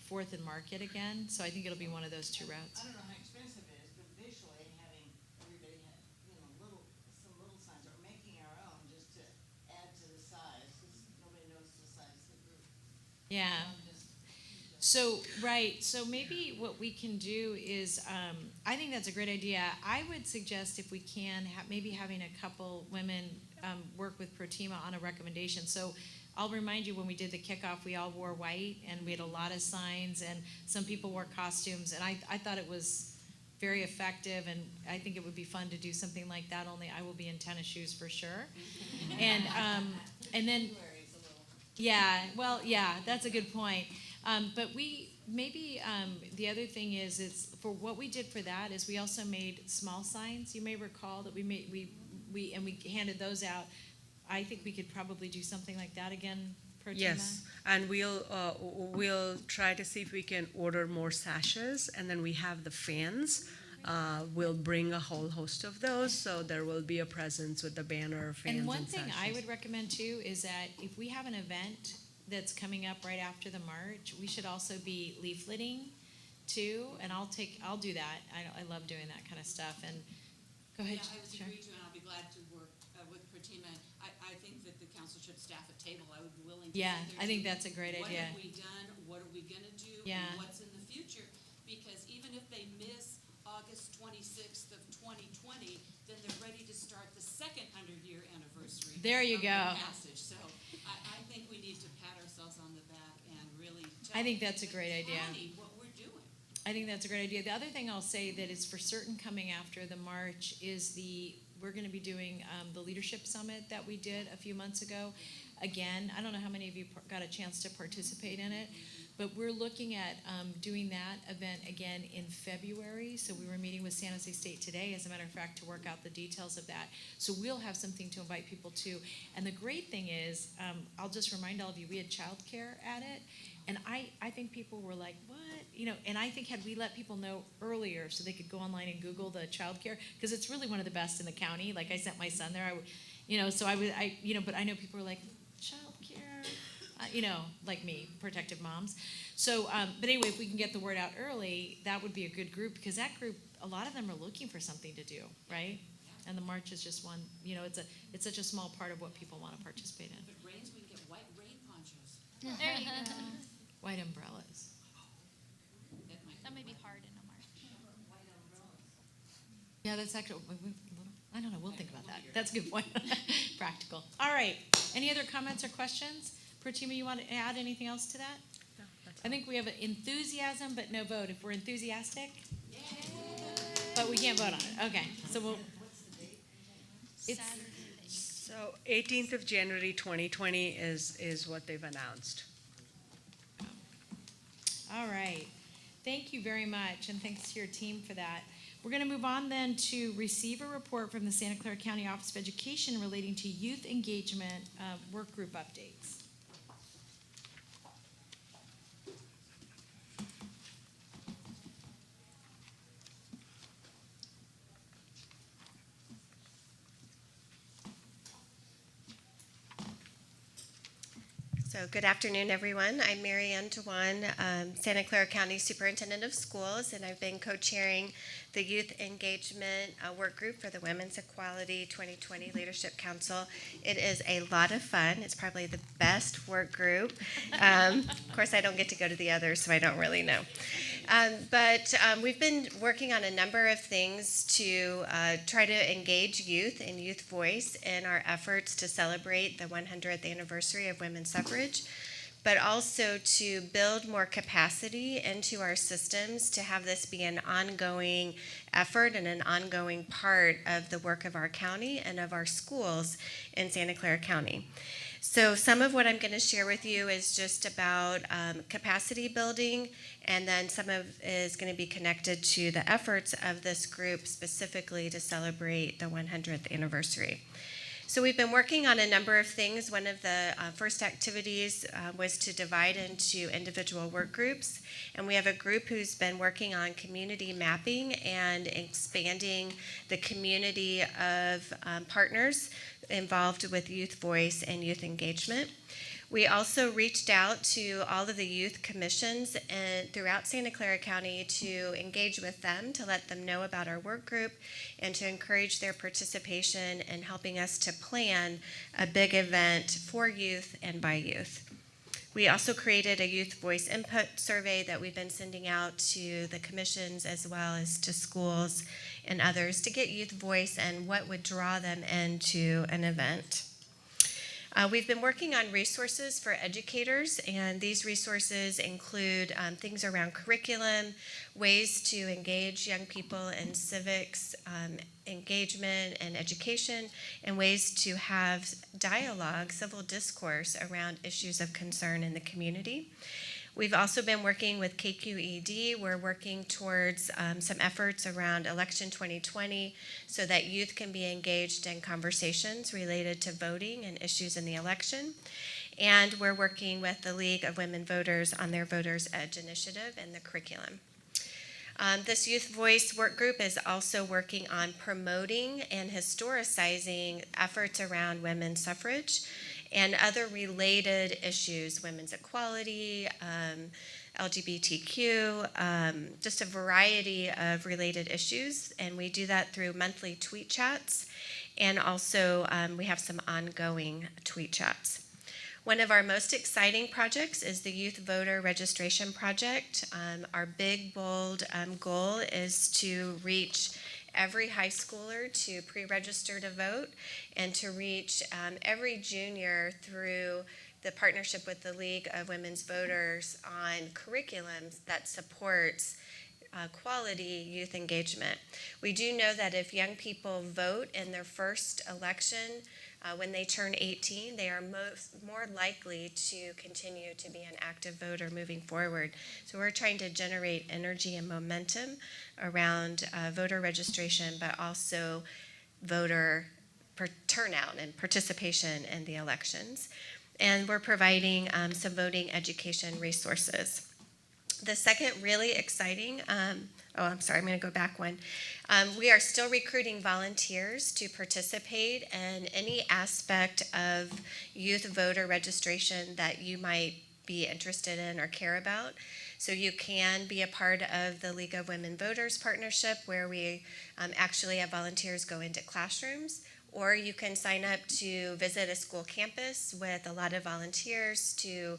4th and Market again. So I think it'll be one of those two routes. I don't know how expensive it is, but visually having everybody have, some little signs, or making our own just to add to the size, because nobody knows the size of the group. Yeah. So, right, so maybe what we can do is, I think that's a great idea. I would suggest, if we can, maybe having a couple women work with Protima on a recommendation. So I'll remind you, when we did the kickoff, we all wore white, and we had a lot of signs, and some people wore costumes, and I thought it was very effective, and I think it would be fun to do something like that, only I will be in tennis shoes for sure. And then, yeah, well, yeah, that's a good point. But we maybe the other thing is for what we did for that is we also made small signs. You may recall that we handed those out. I think we could probably do something like that again, Protima. Yes, and we'll try to see if we can order more sashes, and then we have the fans. We'll bring a whole host of those, so there will be a presence with the banner, fans, and one and thing sashes. I would recommend too is that if we have an event that's coming up right after the march, we should also be leafleting too, and I'll do that. I love doing that kind of stuff. And go ahead. Yeah, I would agree to, and I'll be glad to work with Protima. I think that the council should staff a table. I would be willing to. Yeah, I think that's a great idea. What have we done? What are we going to do? Yeah. And what's in the future? Because even if they miss August 26th of 2020, then they're ready to start the second 100-year anniversary. There you go. Passage. So I think we need to pat ourselves on the back and really tell I think that's a great idea. what we're doing. I think that's a great idea. The other thing I'll say that is for certain coming after the march is we're going to be doing the leadership summit that we did a few months ago. Again, I don't know how many of you got a chance to participate in it, but we're looking at doing that event again in February. So we were meeting with San Jose State today, as a matter of fact, to work out the details of that. So we'll have something to invite people to. And the great thing is, I'll just remind all of you, we had childcare at it. And I think people were like, what? And I think had we let people know earlier so they could go online and Google the childcare, because it's really one of the best in the county. Like, I sent my son there, but I know people were like, childcare, like me, protective moms. So, but anyway, if we can get the word out early, that would be a good group, because that group, a lot of them are looking for something to do, right? And the march is just one, it's such a small part of what people want to participate in. If it rains, we can get white rain ponchos. There you go. White umbrellas. That may be hard in a march. Yeah, that's actually, I don't know, we'll think about that. That's a good point. Practical. All right, any other comments or questions? Pratima, you want to add anything else to that? No, that's I think we have enthusiasm, but no vote. If we're enthusiastic, but we can't vote on it. Okay, so we'll. It's So 18th of January 2020 is what they've announced. all right. Thank you very much, and thanks to your team for that. We're going to move on then to receive a report from the Santa Clara County Office of Education relating to youth engagement work group updates. So good afternoon, everyone. I'm Mary Ann Dewan, Santa Clara County Superintendent of Schools, and I've been co-chairing the Youth Engagement Work Group for the Women's Equality 2020 Leadership Council. It is a lot of fun. It's probably the best work group. Of course, I don't get to go to the others, so I don't really know. But we've been working on a number of things to try to engage youth and youth voice in our efforts to celebrate the 100th anniversary of women's suffrage, but also to build more capacity into our systems to have this be an ongoing effort and an ongoing part of the work of our county and of our schools in Santa Clara County. So some of what I'm going to share with you is just about capacity building, and then some of it is going to be connected to the efforts of this group specifically to celebrate the 100th anniversary. So we've been working on a number of things. One of the first activities was to divide into individual work groups, and we have a group who's been working on community mapping and expanding the community of partners involved with youth voice and youth engagement. We also reached out to all of the youth commissions throughout Santa Clara County to engage with them, to let them know about our work group, and to encourage their participation in helping us to plan a big event for youth and by youth. We also created a youth voice input survey that we've been sending out to the commissions as well as to schools and others to get youth voice and what would draw them into an event. We've been working on resources for educators, and these resources include things around curriculum, ways to engage young people in civics, engagement and education, and ways to have dialogue, civil discourse around issues of concern in the community. We've also been working with KQED. We're working towards some efforts around Election 2020 so that youth can be engaged in conversations related to voting and issues in the election. And we're working with the League of Women Voters on their Voters Edge initiative and the curriculum. This Youth Voice work group is also working on promoting and historicizing efforts around women's suffrage and other related issues, women's equality, LGBTQ, just a variety of related issues. And we do that through monthly tweet chats, and also we have some ongoing tweet chats. One of our most exciting projects is the Youth Voter Registration Project. Our big, bold goal is to reach every high schooler to pre-register to vote, and to reach every junior through the partnership with the League of Women's Voters on curriculums that supports quality youth engagement. We do know that if young people vote in their first election when they turn 18, they are more likely to continue to be an active voter moving forward. So we're trying to generate energy and momentum around voter registration, but also voter turnout and participation in the elections. And we're providing some voting education resources. The second really exciting, I'm sorry, I'm going to go back one. We are still recruiting volunteers to participate in any aspect of youth voter registration that you might be interested in or care about. So you can be a part of the League of Women Voters partnership, where we actually have volunteers go into classrooms, or you can sign up to visit a school campus with a lot of volunteers to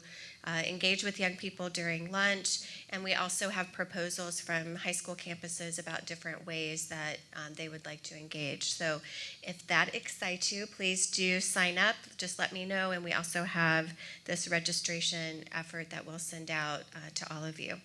engage with young people during lunch. And we also have proposals from high school campuses about different ways that they would like to engage. So if that excites you, please do sign up. Just let me know. And we also have this registration effort that we'll send out to all of you.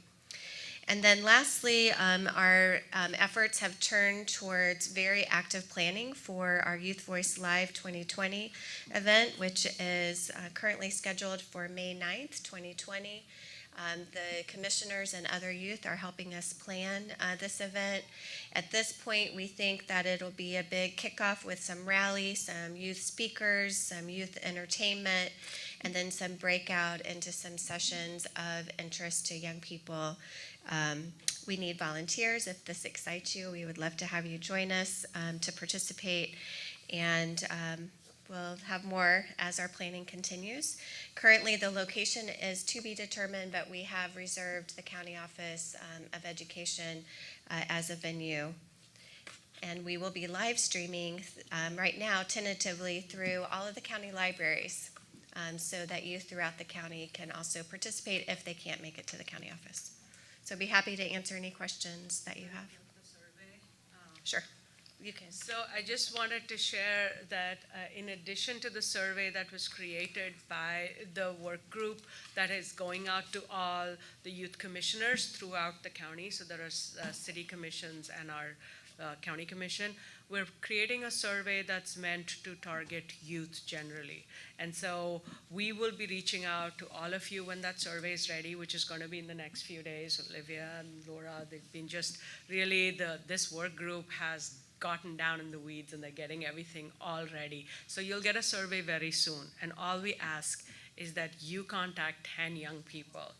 And then lastly, our efforts have turned towards very active planning for our Youth Voice Live 2020 event, which is currently scheduled for May 9th, 2020. The commissioners and other youth are helping us plan this event. At this point, we think that it'll be a big kickoff with some rallies, some youth speakers, some youth entertainment, and then some breakout into some sessions of interest to young people. We need volunteers. If this excites you, we would love to have you join us to participate, and we'll have more as our planning continues. Currently, the location is to be determined, but we have reserved the County Office of Education as a venue. And we will be live streaming right now tentatively through all of the county libraries so that youth throughout the county can also participate if they can't make it to the county office. So I'd be happy to answer any questions that you have. Sure, you can. So I just wanted to share that in addition to the survey that was created by the work group that is going out to all the youth commissioners throughout the county, so there are city commissions and our county commission, we're creating a survey that's meant to target youth generally. And so we will be reaching out to all of you when that survey is ready, which is going to be in the next few days. Olivia and Laura, they've been just really, this work group has gotten down in the weeds and they're getting everything all ready. So you'll get a survey very soon. And all we ask is that you contact 10 young people.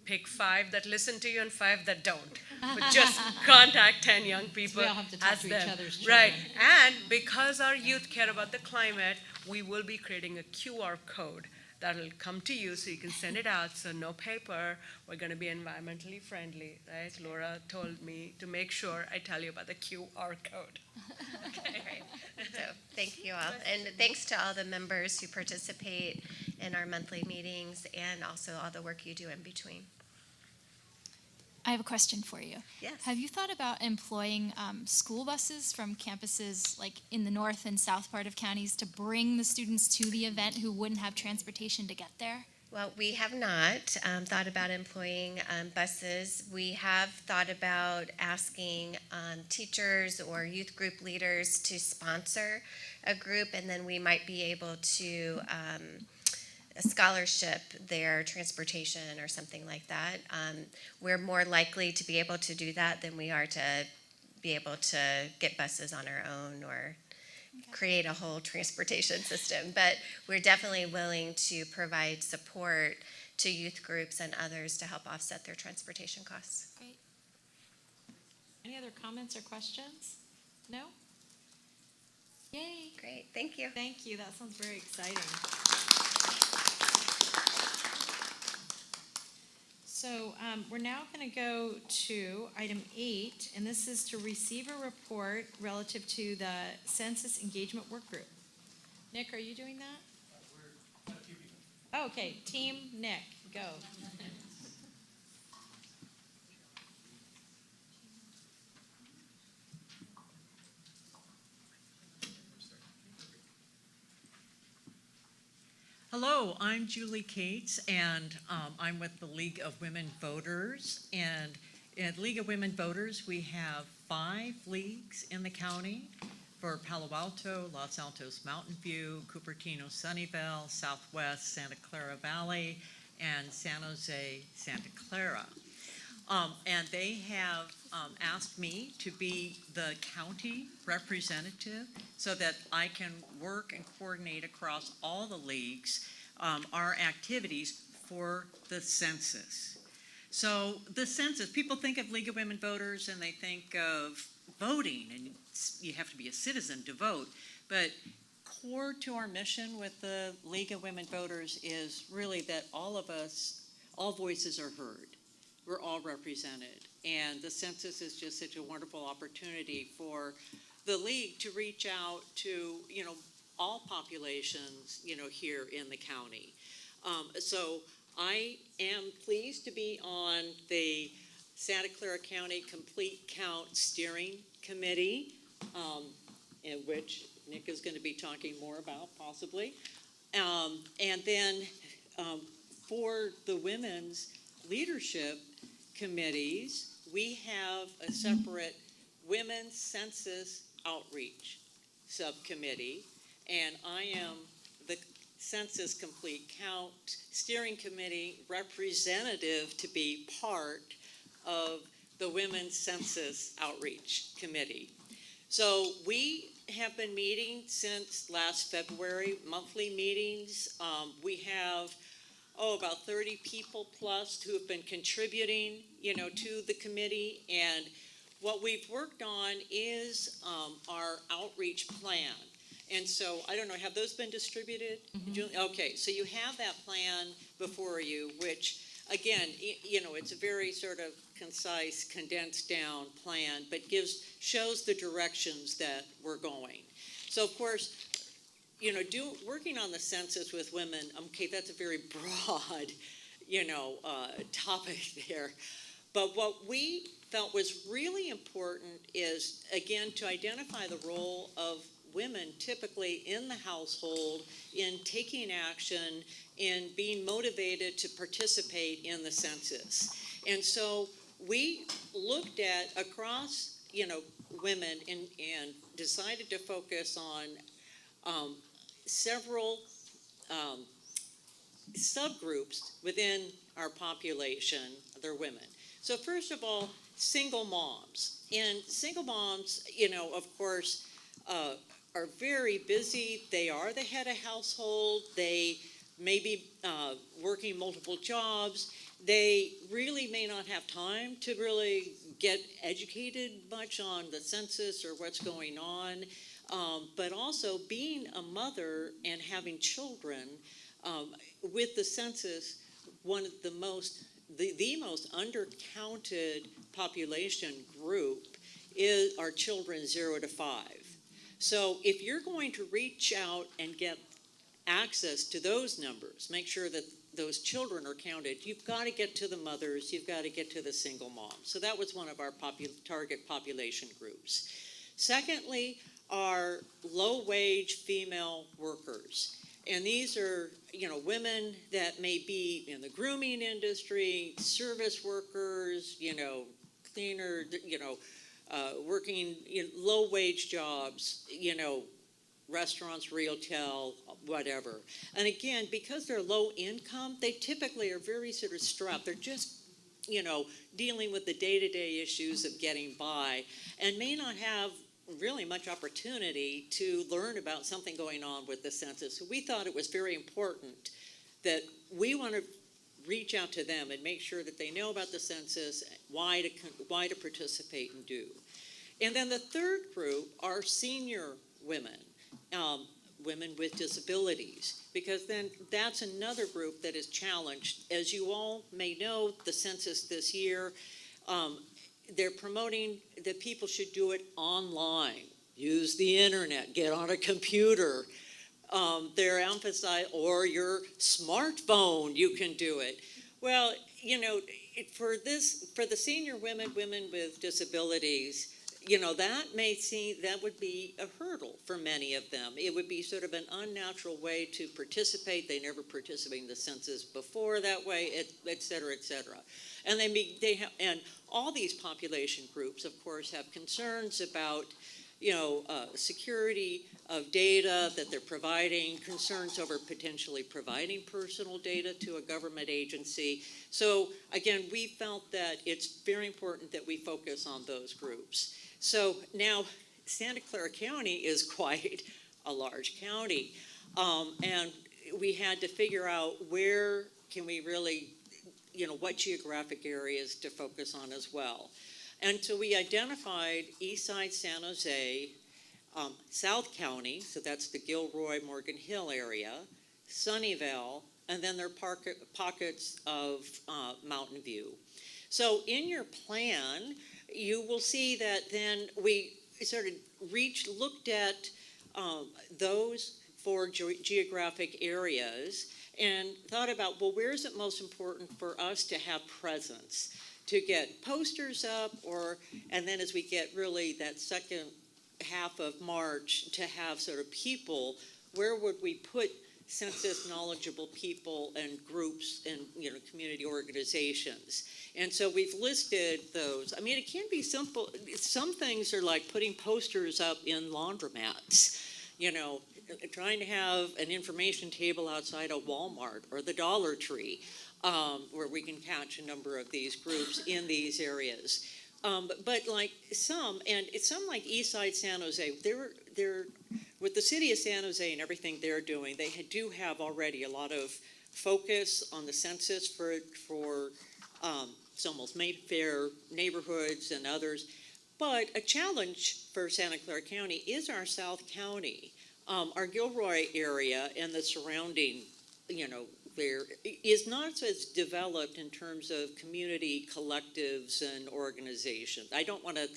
Pick 5 that listen to you and 5 that don't. But just contact 10 young people. So we all have to talk ask to them. each other's children. Right. And because our youth care about the climate, we will be creating a QR code that'll come to you so you can send it out. So no paper. We're going to be environmentally friendly, right? Laura told me to make sure I tell you about the QR code. Okay. So thank you all. And thanks to all the members who participate in our monthly meetings and also all the work you do in between. I have a question for you. Yes. Have you thought about employing school buses from campuses like in the north and south part of counties to bring the students to the event who wouldn't have transportation to get there? Well, we have not thought about employing buses. We have thought about asking teachers or youth group leaders to sponsor a group, and then we might be able to a scholarship their transportation or something like that. We're more likely to be able to do that than we are to be able to get buses on our own or create a whole transportation system. But we're definitely willing to provide support to youth groups and others to help offset their transportation costs. Great. Any other comments or questions? No? Yay. Great, thank you. Thank you, that sounds very exciting. So we're now going to go to item 8, and this is to receive a report relative to the Census Engagement Work Group. Nick, are you doing that? Oh, okay, Team Nick, go. Hello, I'm Julie Cates, and I'm with the League of Women Voters. And at League of Women Voters, we have 5 leagues in the county for Palo Alto, Los Altos, Mountain View, Cupertino, Sunnyvale, Southwest, Santa Clara Valley, and San Jose, Santa Clara. And they have asked me to be the county representative so that I can work and coordinate across all the leagues our activities for the census. So the census, people think of League of Women Voters and they think of voting, and you have to be a citizen to vote. But core to our mission with the League of Women Voters is really that all of us, all voices are heard. We're all represented. And the census is just such a wonderful opportunity for the league to reach out to, all populations, here in the county. So I am pleased to be on the Santa Clara County Complete Count Steering Committee, in which Nick is going to be talking more about, possibly. And then for the women's leadership committees, we have a separate Women's Census Outreach Subcommittee, and I am the Census Complete Count Steering Committee representative to be part of the Women's Census Outreach Committee. So we have been meeting since last February, monthly meetings. We have about 30 people plus who have been contributing, to the committee. And what we've worked on is our outreach plan. And so, I don't know, have those been distributed? Mm-hmm. Okay, so you have that plan before you, which, again, it's a very sort of concise, condensed down plan, but shows the directions that we're going. So, of course, working on the census with women, okay, that's a very broad, topic there. But what we felt was really important is, again, to identify the role of women typically in the household in taking action, in being motivated to participate in the census. And so we looked at across, women and decided to focus on several subgroups within our population. They're women. So first of all, single moms. And single moms, of course, are very busy. They are the head of household. They may be working multiple jobs. They really may not have time to really get educated much on the census or what's going on. But also being a mother and having children, with the census, one of the most undercounted population group are children 0 to 5. So if you're going to reach out and get access to those numbers, make sure that those children are counted, you've got to get to the mothers, you've got to get to the single moms. So that was one of our target population groups. Secondly, are low-wage female workers. And these are, women that may be in the grooming industry, service workers, cleaner, working in low-wage jobs, restaurants, retail, whatever. And again, because they're low income, they typically are very sort of strapped. They're just, dealing with the day-to-day issues of getting by and may not have really much opportunity to learn about something going on with the census. So we thought it was very important that we want to reach out to them and make sure that they know about the census, why to participate and do. And then the third group are senior women, women with disabilities, because then that's another group that is challenged. As you all may know, the census this year, they're promoting that people should do it online, use the internet, get on a computer. They're emphasizing, or your smartphone, you can do it. Well, for the senior women with disabilities, that would be a hurdle for many of them. It would be sort of an unnatural way to participate. They never participated in the census before that way, et cetera, et cetera. And and all these population groups, of course, have concerns about, security of data that they're providing, concerns over potentially providing personal data to a government agency. So again, we felt that it's very important that we focus on those groups. So now Santa Clara County is quite a large county, and we had to figure out where can we really, what geographic areas to focus on as well. And so we identified Eastside San Jose, South County, so that's the Gilroy, Morgan Hill area, Sunnyvale, and then there are pockets of Mountain View. So in your plan, you will see that then we sort of looked at those for geographic areas and thought about, well, where is it most important for us to have presence? To get posters up, and then as we get really that second half of March to have sort of people, where would we put census knowledgeable people and groups and community organizations? And so we've listed those. I mean, it can be simple. Some things are like putting posters up in laundromats, trying to have an information table outside a Walmart or the Dollar Tree, where we can catch a number of these groups in these areas. But like some like Eastside San Jose, they're with the city of San Jose and everything they're doing, they do have already a lot of focus on the census for it's almost Mayfair neighborhoods and others. But a challenge for Santa Clara County is our South County. Our Gilroy area and the surrounding, there is not as developed in terms of community collectives and organizations. I don't want to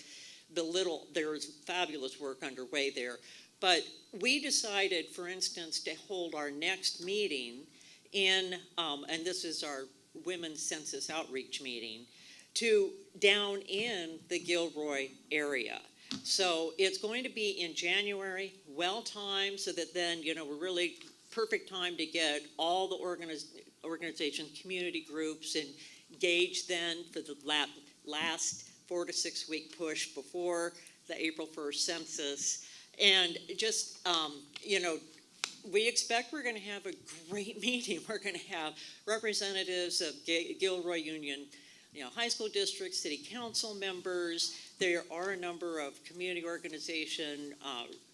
belittle, there's fabulous work underway there, but we decided, for instance, to hold our next meeting in, and this is our Women's Census Outreach meeting, down in the Gilroy area. So it's going to be in January, well-timed, so that then, we're really perfect time to get all the organizations, community groups engaged then for the last 4 to 6 week push before the April 1st census. And just, we expect we're going to have a great meeting. We're going to have representatives of Gilroy Union, high school districts, city council members. There are a number of community organization,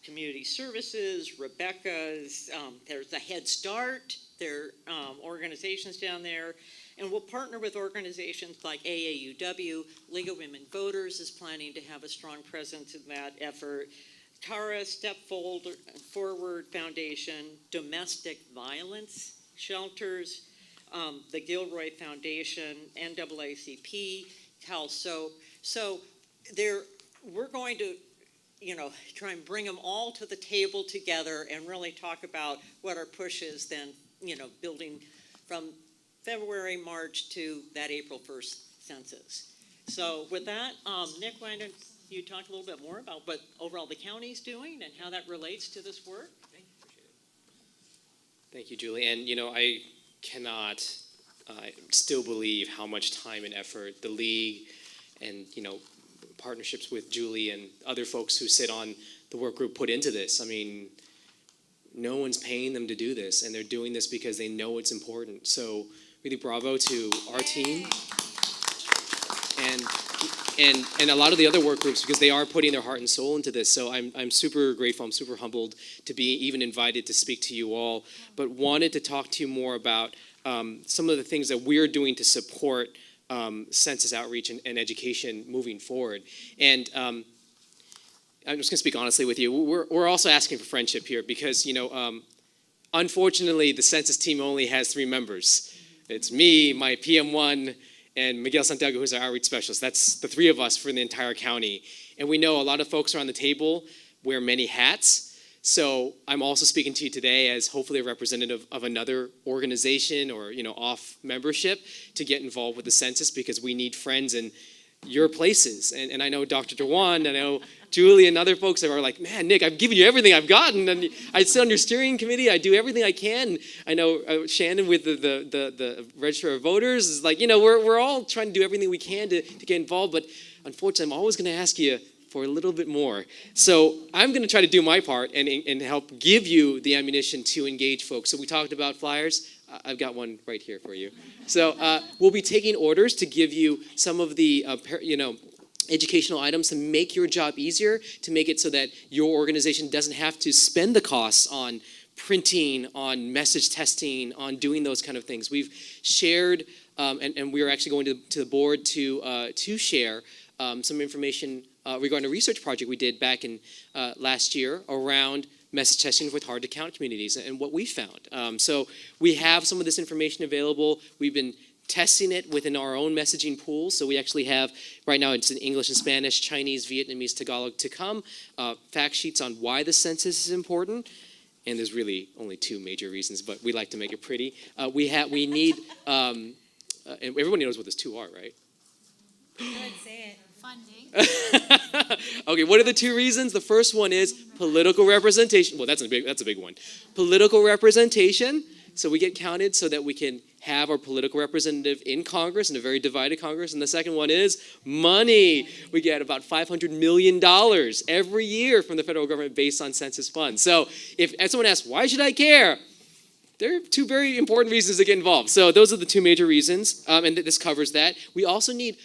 community services, Rebecca's, there's the Head Start, there are organizations down there. And we'll partner with organizations like AAUW. League of Women Voters is planning to have a strong presence in that effort. Clara Step Forward Foundation, Domestic Violence Shelters, the Gilroy Foundation, NAACP, Cal Soap. So we're going to, try and bring them all to the table together and really talk about what our push is then, building from February, March to that April 1st census. So with that, Nick, why don't you talk a little bit more about what overall the county's doing and how that relates to this work? Thank you, Julie. And, I cannot still believe how much time and effort the League and, partnerships with Julie and other folks who sit on the work group put into this. I mean, no one's paying them to do this, and they're doing this because they know it's important. So really bravo to our team and a lot of the other work groups, because they are putting their heart and soul into this. So I'm super grateful, I'm super humbled to be even invited to speak to you all, but wanted to talk to you more about some of the things that we're doing to support census outreach and education moving forward. And I'm just going to speak honestly with you. We're also asking for friendship here because, unfortunately, the census team only has 3 members. It's me, my PM1, and Miguel Santiago, who's our outreach specialist. That's the 3 of us for the entire county. And we know a lot of folks around the table wear many hats. So I'm also speaking to you today as hopefully a representative of another organization or, off membership to get involved with the census, because we need friends in your places. And I know Dr. Dewan, I know Julie and other folks are like, man, Nick, I've given you everything I've gotten. And I sit on your steering committee. I do everything I can. I know Shannon with the Register of Voters is like, we're all trying to do everything we can to get involved. But unfortunately, I'm always going to ask you for a little bit more. So I'm going to try to do my part and help give you the ammunition to engage folks. So we talked about flyers. I've got one right here for you. So we'll be taking orders to give you some of the, educational items to make your job easier, to make it so that your organization doesn't have to spend the costs on printing, on message testing, on doing those kind of things. We've shared, and we are actually going to the board to share some information regarding a research project we did back in last year around message testing with hard-to-count communities and what we found. So we have some of this information available. We've been testing it within our own messaging pools. So we actually have, right now it's in English and Spanish, Chinese, Vietnamese, Tagalog to come, fact sheets on why the census is important. And there's really only two major reasons, but we like to make it pretty. We need, and everybody knows what those two are, right? Go ahead, say it. Funding. Okay, what are the two reasons? The first one is political representation. Well, that's a big one. Political representation, so we get counted so that we can have our political representative in Congress, in a very divided Congress. And the second one is money. We get about $500 million every year from the federal government based on census funds. So if someone asks, why should I care? There are two very important reasons to get involved. So those are the two major reasons, and this covers that. We also need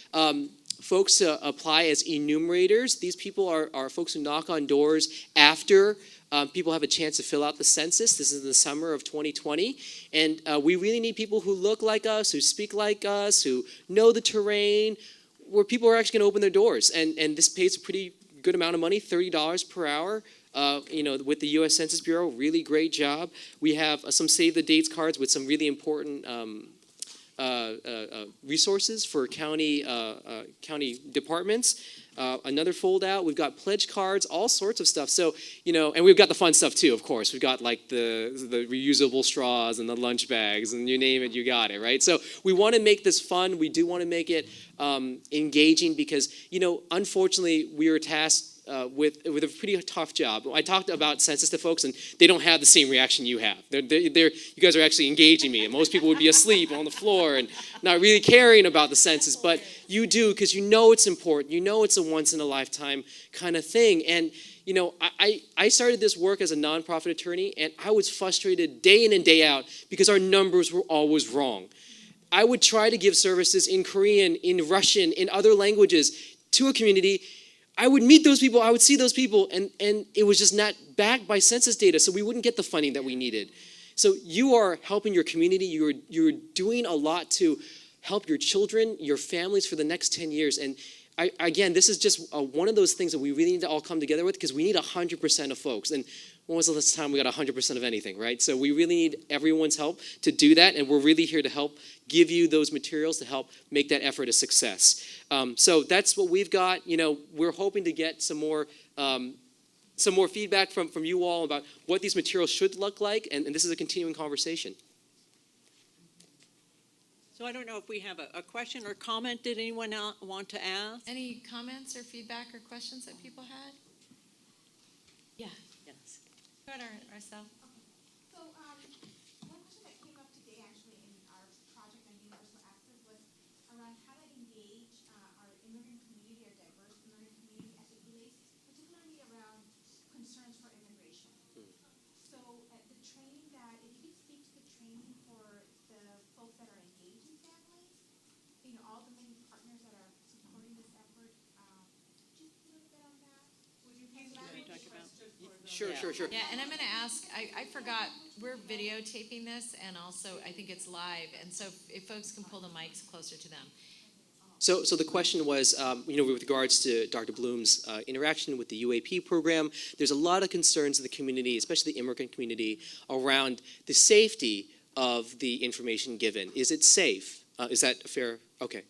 folks to apply as enumerators. These people are folks who knock on doors after people have a chance to fill out the census. This is the summer of 2020. And we really need people who look like us, who speak like us, who know the terrain, where people are actually going to open their doors. And this pays a pretty good amount of money, $30 per hour. With the U.S. Census Bureau, really great job. We have some save the dates cards with some really important resources for county departments. Another fold out, we've got pledge cards, all sorts of stuff. So, and we've got the fun stuff too, of course. We've got like the reusable straws and the lunch bags and you name it, you got it, right? So we want to make this fun. We do want to make it engaging because, unfortunately, we are tasked with a pretty tough job. I talked about census to folks, and they don't have the same reaction you have. You guys are actually engaging me, and most people would be asleep on the floor and not really caring about the census, but you do because you know it's important. You know it's a once-in-a-lifetime kind of thing. And, I started this work as a nonprofit attorney, and I was frustrated day in and day out because our numbers were always wrong. I would try to give services in Korean, in Russian, in other languages to a community. I would meet those people, I would see those people, and it was just not backed by census data, so we wouldn't get the funding that we needed. So you are helping your community, you're doing a lot to help your children, your families for the next 10 years. And again, this is just one of those things that we really need to all come together with because we need 100% of folks. And when was the last time we got 100% of anything, right? So we really need everyone's help to do that, and we're really here to help give you those materials to help make that effort a success. So that's what we've got. We're hoping to get some more feedback from you all about what these materials should look like, and this is a continuing conversation. So I don't know if we have a question or comment. Did anyone want to ask? Any comments or feedback or questions that people had? Yeah. Yes. Go ahead, Arcel. So, one question that came up today actually in our project on universal access was around how to engage our immigrant community, our diverse immigrant community as it relates, particularly around concerns for immigration. So, the training that, if you could speak to the training for the folks that are engaged in families, all the many partners that are supporting this effort, just a little bit on that. Would you please talk about? Sure. Yeah, and I'm going to ask, I forgot, we're videotaping this, and also I think it's live, and so if folks can pull the mics closer to them. So the question was, with regards to Dr. Bloom's interaction with the UAP program, there's a lot of concerns in the community, especially the immigrant community, around the safety of the information given. Is it safe? Is that fair? Okay.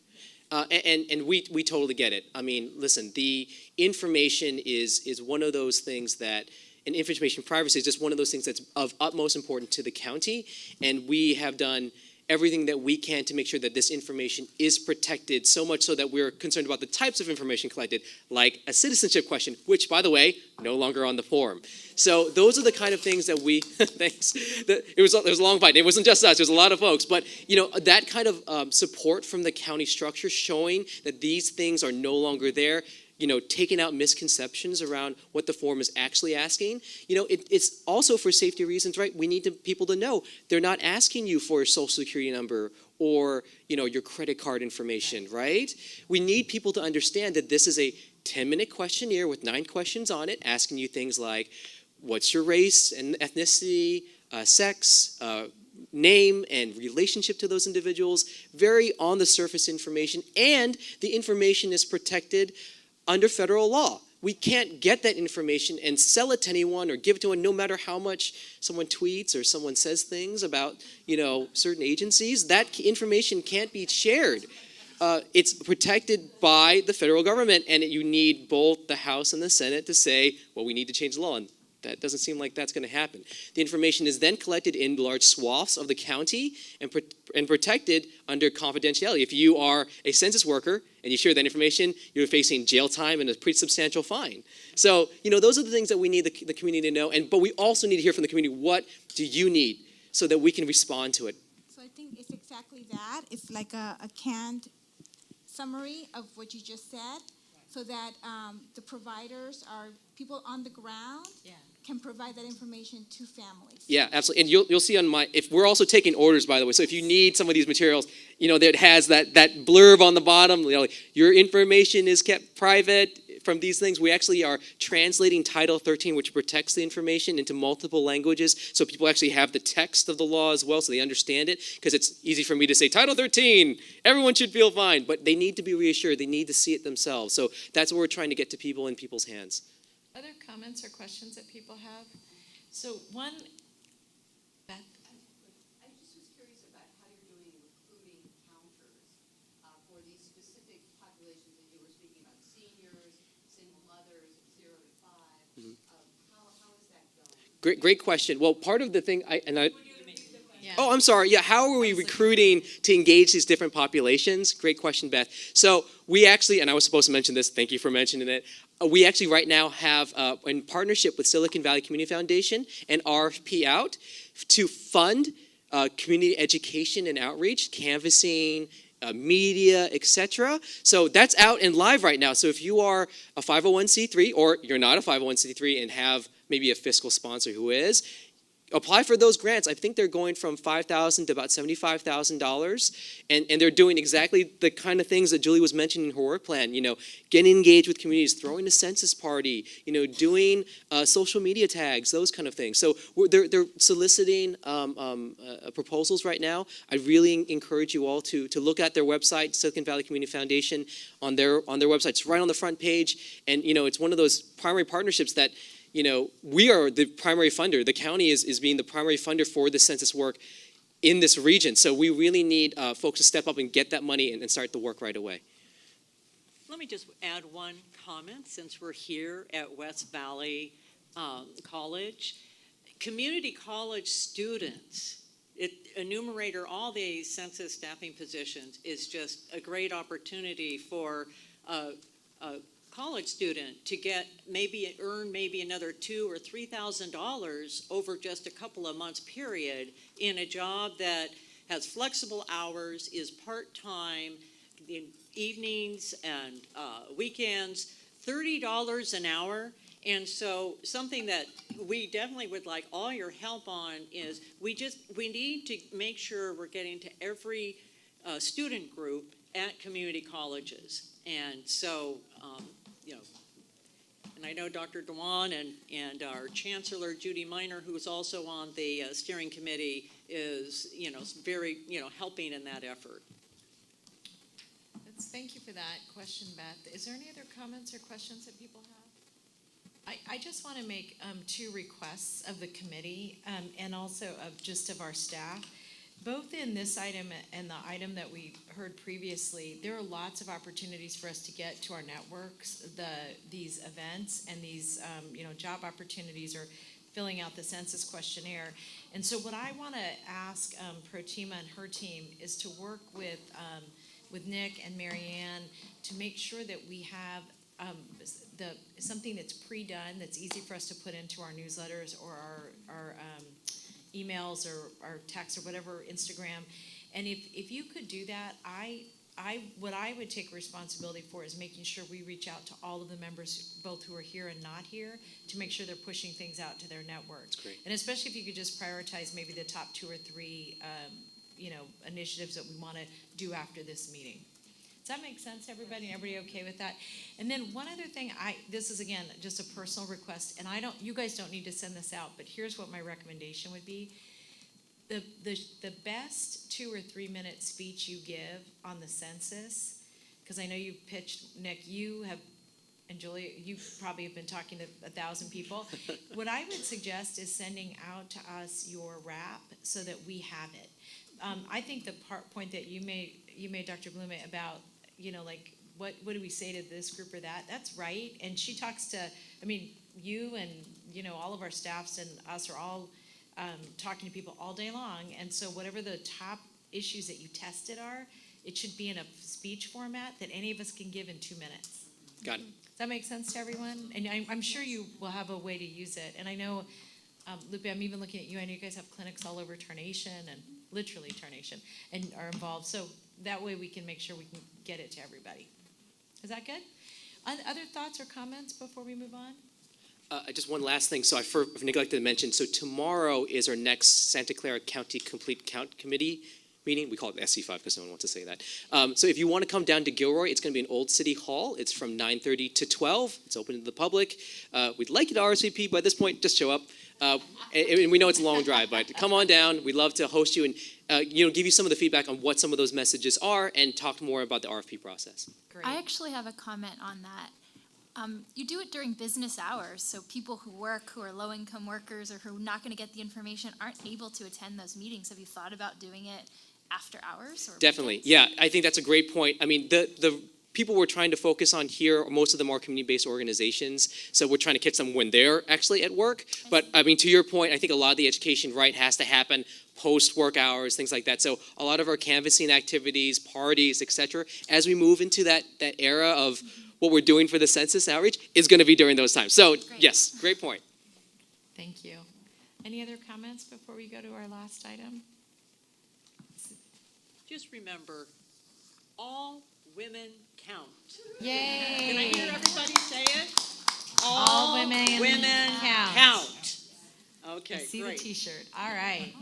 And we totally get it. I mean, listen, the information is one of those things that, and information privacy is just one of those things that's of utmost importance to the county, and we have done everything that we can to make sure that this information is protected, so much so that we're concerned about the types of information collected, like a citizenship question, which, by the way, no longer on the form. So those are the kind of things that we, thanks, there was a long fight. It wasn't just us, there's a lot of folks, but that kind of support from the county structure showing that these things are no longer there, taking out misconceptions around what the form is actually asking. It's also for safety reasons, right? We need people to know they're not asking you for your social security number or, your credit card information, right? We need people to understand that this is a 10-minute questionnaire with 9 questions on it, asking you things like, what's your race and ethnicity, sex, name and relationship to those individuals, very on the surface information, and the information is protected under federal law. we can't get that information and sell it to anyone or give it to anyone, no matter how much someone tweets or someone says things about, certain agencies. That information can't be shared. It's protected by the federal government, and you need both the House and the Senate to say, well, we need to change the law, and that doesn't seem like that's going to happen. The information is then collected in large swaths of the county and protected under confidentiality. If you are a census worker and you share that information, you're facing jail time and a pretty substantial fine. So, those are the things that we need the community to know, but we also need to hear from the community, what do you need, so that we can respond to it. So I think it's exactly that. It's like a canned summary of what you just said, so that the providers are people on the ground can provide that information to families. Yeah, absolutely. And you'll see if we're also taking orders, by the way. So if you need some of these materials, that has that blurb on the bottom, your information is kept private from these things. We actually are translating Title 13, which protects the information, into multiple languages, so people actually have the text of the law as well, so they understand it, because it's easy for me to say, Title 13, everyone should feel fine, but they need to be reassured. They need to see it themselves. So that's what we're trying to get to people in people's hands. Other comments or questions that people have? So one, Beth? I just was curious about how you're doing recruiting counters for these specific populations that you were speaking about, seniors, single mothers, 0 to 5. How is that going? Great question. Well, part of the thing, Oh, I'm sorry. Yeah, how are we recruiting to engage these different populations? Great question, Beth. So we actually, and I was supposed to mention this, thank you for mentioning it. We actually right now have, in partnership with Silicon Valley Community Foundation, an RFP out to fund community education and outreach, canvassing, media, etc. So that's out and live right now. So if you are a 501c3 or you're not a 501c3 and have maybe a fiscal sponsor who is, apply for those grants. I think they're going from $5,000 to about $75,000, and they're doing exactly the kind of things that Julie was mentioning in her work plan. Getting engaged with communities, throwing a census party, doing social media tags, those kind of things. So they're soliciting proposals right now. I really encourage you all to look at their website, Silicon Valley Community Foundation, on their website. It's right on the front page, and it's one of those primary partnerships that. We are the primary funder. The county is being the primary funder for the census work in this region. So we really need folks to step up and get that money and start the work right away. Let me just add one comment since we're here at West Valley College. Community college students, enumerator all the census staffing positions is just a great opportunity for college student to earn maybe another $2,000 or $3,000 over just a couple of months period in a job that has flexible hours, is part-time, in evenings and weekends, $30 an hour. And so something that we definitely would like all your help on is we need to make sure we're getting to every student group at community colleges. And so, and I know Dr. Dewan and our Chancellor, Judy Miner, who's also on the steering committee, is, very, helping in that effort. Thank you for that question, Beth. Is there any other comments or questions that people have? I just want to make 2 requests of the committee and also of our staff. Both in this item and the item that we heard previously, there are lots of opportunities for us to get to our networks, these events and these job opportunities or filling out the census questionnaire. And so what I want to ask Protima and her team is to work with Nick and Marianne to make sure that we have something that's pre-done, that's easy for us to put into our newsletters or our emails or our texts or whatever, Instagram. And if you could do that, what I would take responsibility for is making sure we reach out to all of the members, both who are here and not here, to make sure they're pushing things out to their networks. Great. And especially if you could just prioritize maybe the top 2 or 3 initiatives that we want to do after this meeting. Does that make sense, everybody? Everybody okay with that? And then one other thing, this is again just a personal request, and you guys don't need to send this out, but here's what my recommendation would be. The best 2 or 3 minute speech you give on the census, because I know you pitched, Nick, you have and Julie, you probably have been talking to 1,000 people. What I would suggest is sending out to us your wrap so that we have it. I think the point that you made, Dr. Blume, about, like, what do we say to this group or that? That's right. And she talks to, you and, all of our staffs and us are all talking to people all day long. And so whatever the top issues that you tested are, it should be in a speech format that any of us can give in 2 minutes. Got it. Does that make sense to everyone? And I'm sure you will have a way to use it. And I know, Lupe, I'm even looking at you. I know you guys have clinics all over Tarnation and literally Tarnation and are involved. So that way we can make sure we can get it to everybody. Is that good? Other thoughts or comments before we move on? Just one last thing. So I neglected to mention, so tomorrow is our next Santa Clara County Complete Count Committee meeting. We call it SC5 because no one wants to say that. So if you want to come down to Gilroy, it's going to be in Old City Hall. It's from 9:30 to 12. It's open to the public. We'd like you to RSVP. By this point, just show up. And we know it's a long drive, but come on down. We'd love to host you and give you some of the feedback on what some of those messages are and talk more about the RFP process. Great. I actually have a comment on that. You do it during business hours, so people who work, who are low-income workers or who are not going to get the information aren't able to attend those meetings. Have you thought about doing it after hours? Or Definitely. weekends? Yeah, I think that's a great point. The people we're trying to focus on here, most of them are community-based organizations, so we're trying to catch them when they're actually at work. But, to your point, I think a lot of the education, has to happen post-work hours, things like that. So a lot of our canvassing activities, parties, etc., as we move into that era of what we're doing for the census outreach is going to be during those times. So, yes, great point. Thank you. Any other comments before we go to our last item? Just remember, all women count. Yay! Can I hear everybody say it? All women count. Okay, I see great. the T-shirt. All right.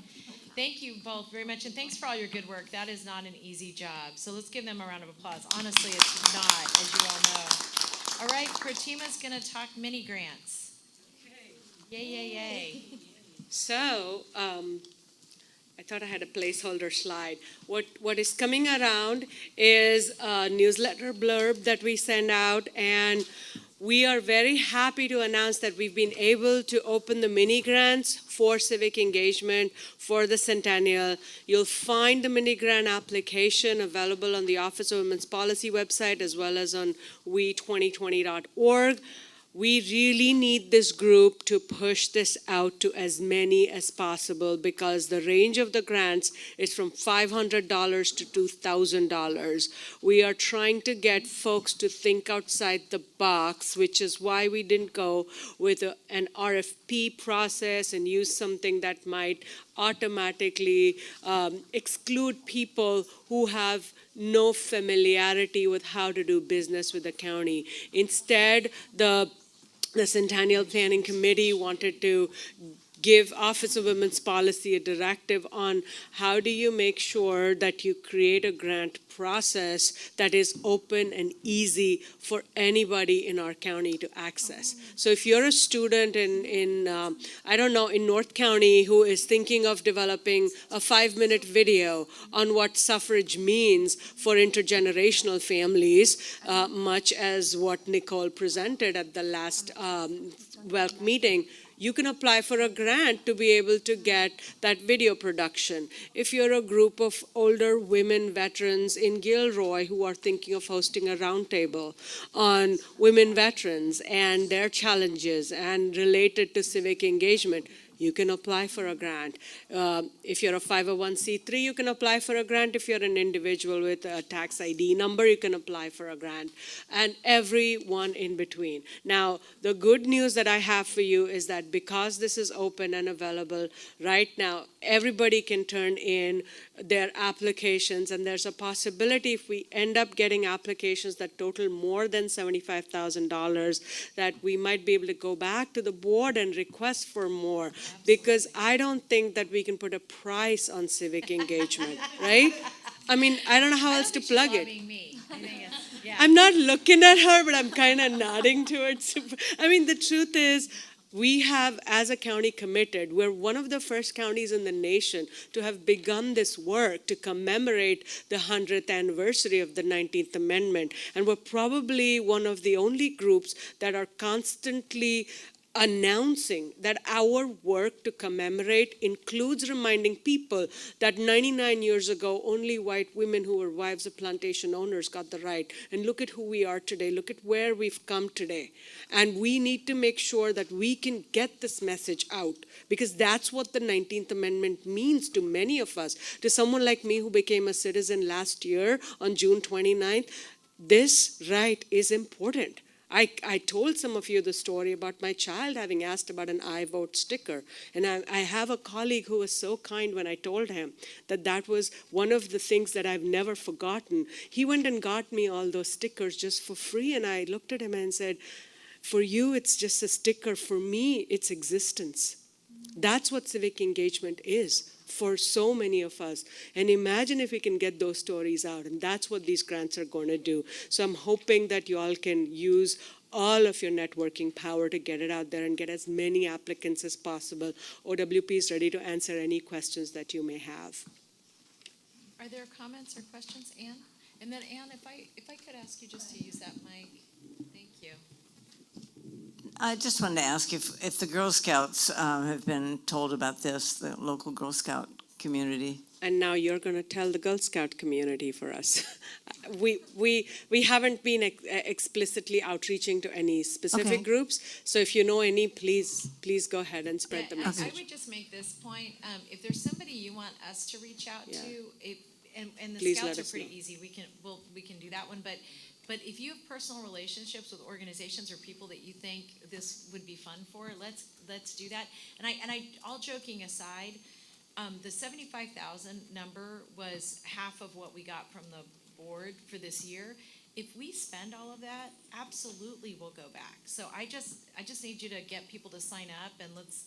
Thank you both very much, and thanks for all your good work. That is not an easy job. So let's give them a round of applause. Honestly, it's not, as you all know. All right, Pratima's going to talk mini grants. Yay, yay, yay. So, I thought I had a placeholder slide. What is coming around is a newsletter blurb that we send out, and we are very happy to announce that we've been able to open the mini grants for civic engagement for the centennial. You'll find the mini grant application available on the Office of Women's Policy website as well as on we2020.org. We really need this group to push this out to as many as possible because the range of the grants is from $500 to $2,000. We are trying to get folks to think outside the box, which is why we didn't go with an RFP process and use something that might automatically exclude people who have no familiarity with how to do business with the county. Instead, the Centennial Planning Committee wanted to give Office of Women's Policy a directive on how do you make sure that you create a grant process that is open and easy for anybody in our county to access. So if you're a student in North County who is thinking of developing a 5-minute video on what suffrage means for intergenerational families, much as what Nicole presented at the last WELC meeting, you can apply for a grant to be able to get that video production. If you're a group of older women veterans in Gilroy who are thinking of hosting a roundtable on women veterans and their challenges and related to civic engagement, you can apply for a grant. If you're a 501c3, you can apply for a grant. If you're an individual with a tax ID number, you can apply for a grant. And everyone in between. Now, the good news that I have for you is that because this is open and available right now, everybody can turn in their applications, and there's a possibility if we end up getting applications that total more than $75,000 that we might be able to go back to the board and request for more. Because I don't think that we can put a price on civic engagement, right? I mean, I don't know how else to plug it. I'm not looking at her, but I'm kind of nodding towards. I mean, the truth is, We have, as a county, committed. We're one of the first counties in the nation to have begun this work to commemorate the 100th anniversary of the 19th Amendment. And we're probably one of the only groups that are constantly announcing that our work to commemorate includes reminding people that 99 years ago, only white women who were wives of plantation owners got the right. And look at who we are today. Look at where we've come today. And we need to make sure that we can get this message out, because that's what the 19th Amendment means to many of us. To someone like me who became a citizen last year on June 29th, this right is important. I told some of you the story about my child having asked about an I vote sticker. And I have a colleague who was so kind when I told him that that was one of the things that I've never forgotten. He went and got me all those stickers just for free. And I looked at him and said, for you, it's just a sticker. For me, it's existence. That's what civic engagement is for so many of us. And imagine if we can get those stories out. And that's what these grants are going to do. So I'm hoping that you all can use all of your networking power to get it out there and get as many applicants as possible. OWP is ready to answer any questions that you may have. Are there comments or questions, Anne? And then Anne, if I could ask you just to use that mic. Thank you. I just wanted to ask if the Girl Scouts have been told about this, the local Girl Scout community. And now you're going to tell the Girl Scout community for us. We haven't been explicitly outreaching to any specific groups. So if you know any, please go ahead and spread the message. I would just make this point. If there's somebody you want us to reach out to, and the Please Scouts let are us pretty know. easy. We can do that one, but if you have personal relationships with organizations or people that you think this would be fun for, let's do that. And all joking aside, the 75,000 number was half of what we got from the board for this year. If we spend all of that, absolutely we'll go back. So I just need you to get people to sign up, and let's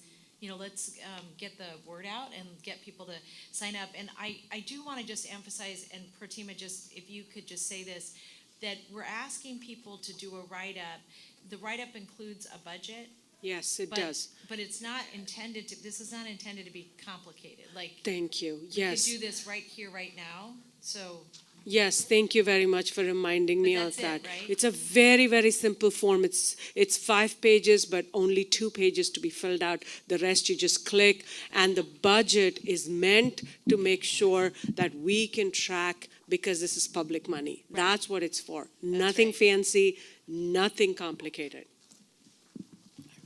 get the word out and get people to sign up. And I do want to just emphasize, and Pratima, just if you could just say this, that we're asking people to do a write-up. The write-up includes a budget. Yes, it does. But it's not intended to, this is not intended to be complicated. Thank you. Yes. You could do this right here, right now, so. Yes, thank you very much for reminding me of that. Right? It's a very, very simple form. It's 5 pages, but only 2 pages to be filled out. The rest you just click. And the budget is meant to make sure that we can track, because this is public money. Right. That's what it's for. Nothing fancy, nothing complicated.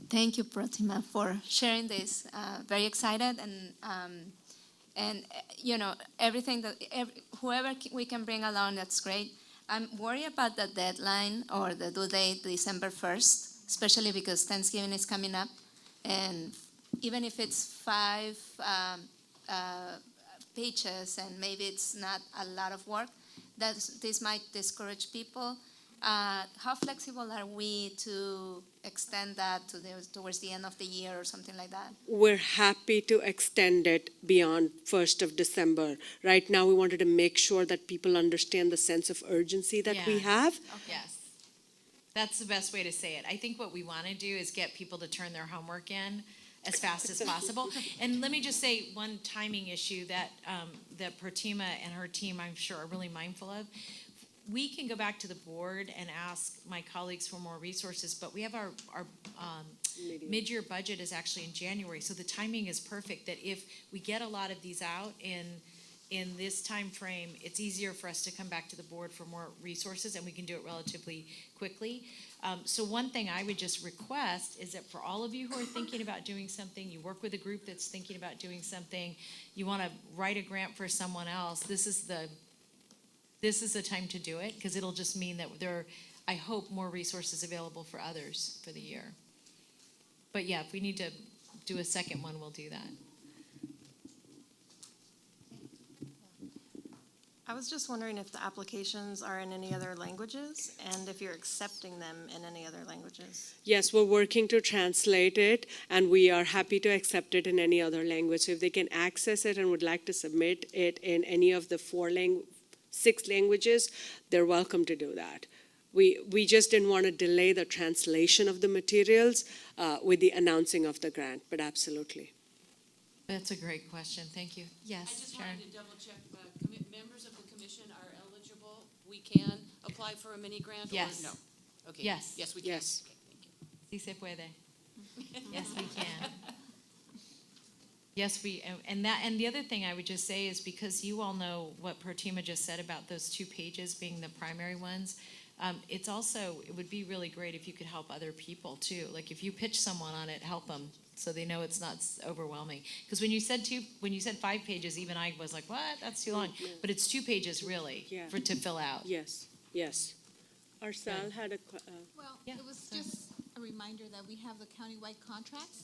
Thank you, Pratima, for sharing this. Very excited, and everything that whoever we can bring along, that's great. I'm worried about the deadline or the due date, December 1st, especially because Thanksgiving is coming up, and even if it's 5 pages and maybe it's not a lot of work, this might discourage people. How flexible are we to extend that towards the end of the year or something like that? We're happy to extend it beyond 1st of December. Right now, we wanted to make sure that people understand the sense of urgency that we have. Yes. That's the best way to say it. I think what we want to do is get people to turn their homework in as fast as possible. And let me just say one timing issue that Pratima and her team, I'm sure, are really mindful of. We can go back to the board and ask my colleagues for more resources, but we have our mid-year budget is actually in January, so the timing is perfect that if we get a lot of these out in this time frame, it's easier for us to come back to the board for more resources, and we can do it relatively quickly. So one thing I would just request is that for all of you who are thinking about doing something, you work with a group that's thinking about doing something, you want to write a grant for someone else, this is the time to do it, because it'll just mean that there are, I hope, more resources available for others for the year. But yeah, if we need to do a second one, we'll do that. I was just wondering if the applications are in any other languages and if you're accepting them in any other languages. Yes, we're working to translate it, and we are happy to accept it in any other language. So if they can access it and would like to submit it in any of the 6 languages, they're welcome to do that. we just didn't want to delay the translation of the materials with the announcing of the grant, but absolutely. That's a great question. Thank you. I Yes, just Sharon. wanted to double check, members of the commission are eligible? We can apply for a mini grant or no? Yes. Okay. Yes. Yes, we can. Yes. Sí se puede. Yes, we can. Yes, and the other thing I would just say is, because you all know what Pratima just said about those 2 pages being the primary ones, it would be really great if you could help other people too. Like if you pitch someone on it, help them so they know it's not overwhelming. Because when you said 5 pages, even I was like, what? That's too long. But it's 2 pages really to fill out. Yes, yes. Arsal had a Well, it was just a reminder that we have the countywide contracts.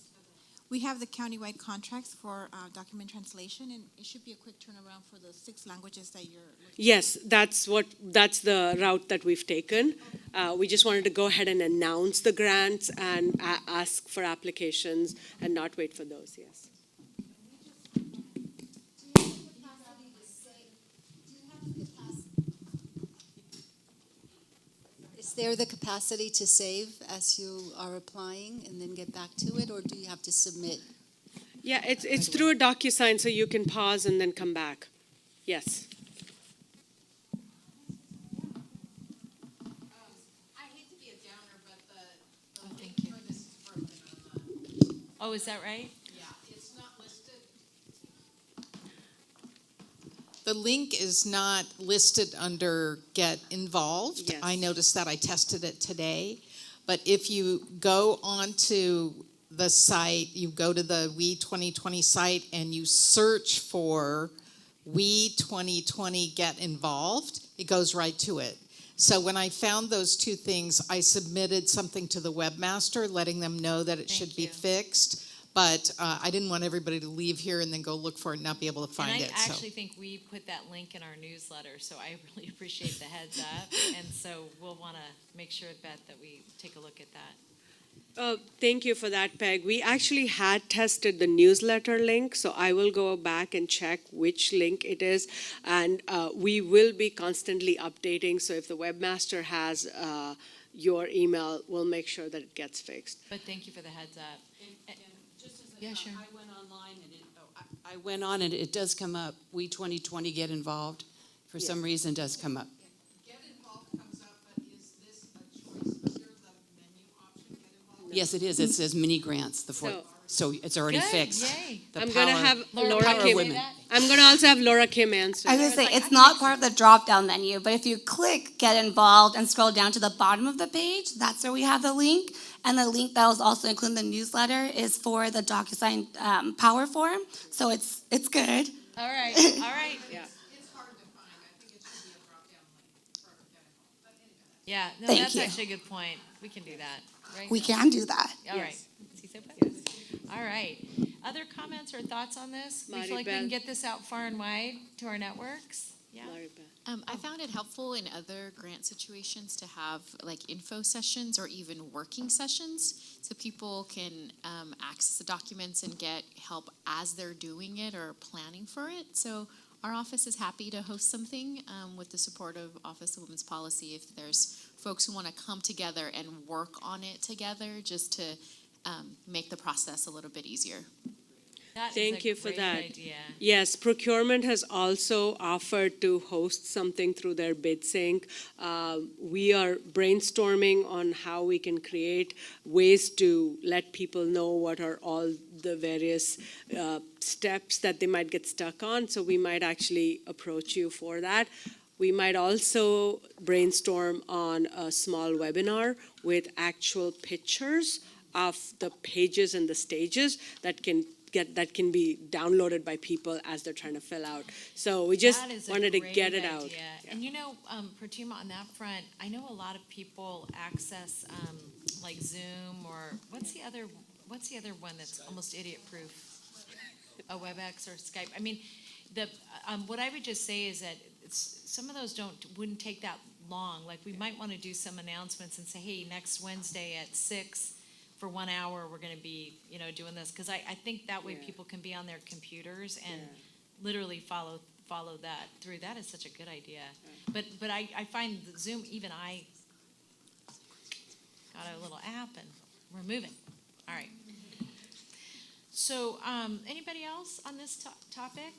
We have the countywide contracts for document translation, and it should be a quick turnaround for the 6 languages that you're looking at. Yes, that's the route that we've taken. We just wanted to go ahead and announce the grants and ask for applications and not wait for those, yes. Is there the capacity to save as you are applying and then get back to it, or do you have to submit? Yeah, it's through a DocuSign, so you can pause and then come back. Yes. I hate to be a downer, but the thank link you. for this is broken on the. Oh, is that right? Yeah, it's not listed. The link is not listed under Get Involved. Yes. I noticed that. I tested it today. But if you go onto the site, you go to the We 2020 site and you search for We 2020 Get Involved, it goes right to it. So when I found those 2 things, I submitted something to the webmaster letting them know that it should be fixed. But I didn't want everybody to leave here and then go look for it and not be able to find and I it. actually think we put that link in our newsletter, so I really appreciate the heads up. And so we'll want to make sure, Beth, that we take a look at that. Thank you for that, Peg. We actually had tested the newsletter link, so I will go back and check which link it is. And we will be constantly updating, so if the webmaster has your email, we'll make sure that it gets fixed. But thank you for the heads up. Just as Yeah, sure. I went online and I went on and it does come up. We 2020 Get Involved. For some reason, does come up. Get Involved comes up, but is this a choice under the menu option? Get Involved. Yes, it is. It says mini grants. So it's already fixed. Yay. I'm going to have Laura power Kim. women. I'm going to also have Laura Kim answer. I was going to say, it's not part of the drop-down menu, but if you click Get Involved and scroll down to the bottom of the page, that's where we have the link. And the link that was also included in the newsletter is for the DocuSign Power Form. So it's good. All right. All right. Yeah. It's hard to find. I think it should be a drop-down link for Get Involved. But anyway. Yeah, no, Thank that's you. actually a good point. We can do that, right? We can do that. All right. Sí se puede. All right. Other comments or thoughts on this? We feel like we can Maribel. get this out far and wide to our networks? Yeah. I found it helpful in other grant situations to have like info sessions or even working sessions so people can access the documents and get help as they're doing it or planning for it. So our office is happy to host something with the support of Office of Women's Policy if there's folks who want to come together and work on it together just to make the process a little bit easier. Thank you for that. Idea. Yes, procurement has also offered to host something through their bid sync. We are brainstorming on how we can create ways to let people know what are all the various steps that they might get stuck on. So we might actually approach you for that. We might also brainstorm on a small webinar with actual pictures of the pages and the stages that can be downloaded by people as they're trying to fill out. So we just That is a wanted to great get it out. idea. And you know, Pratima, on that front, I know a lot of people access like Zoom or what's the other one that's almost idiot proof? A WebEx or Skype. I mean, what I would just say is that some of those wouldn't take that long. Like we might want to do some announcements and say, hey, next Wednesday at 6 for 1 hour, we're going to be, doing this. Because I think that way people can be on their computers and literally follow that through. That is such a good idea. But I find Zoom, even I got a little app and we're moving. All right. So, anybody else on this topic?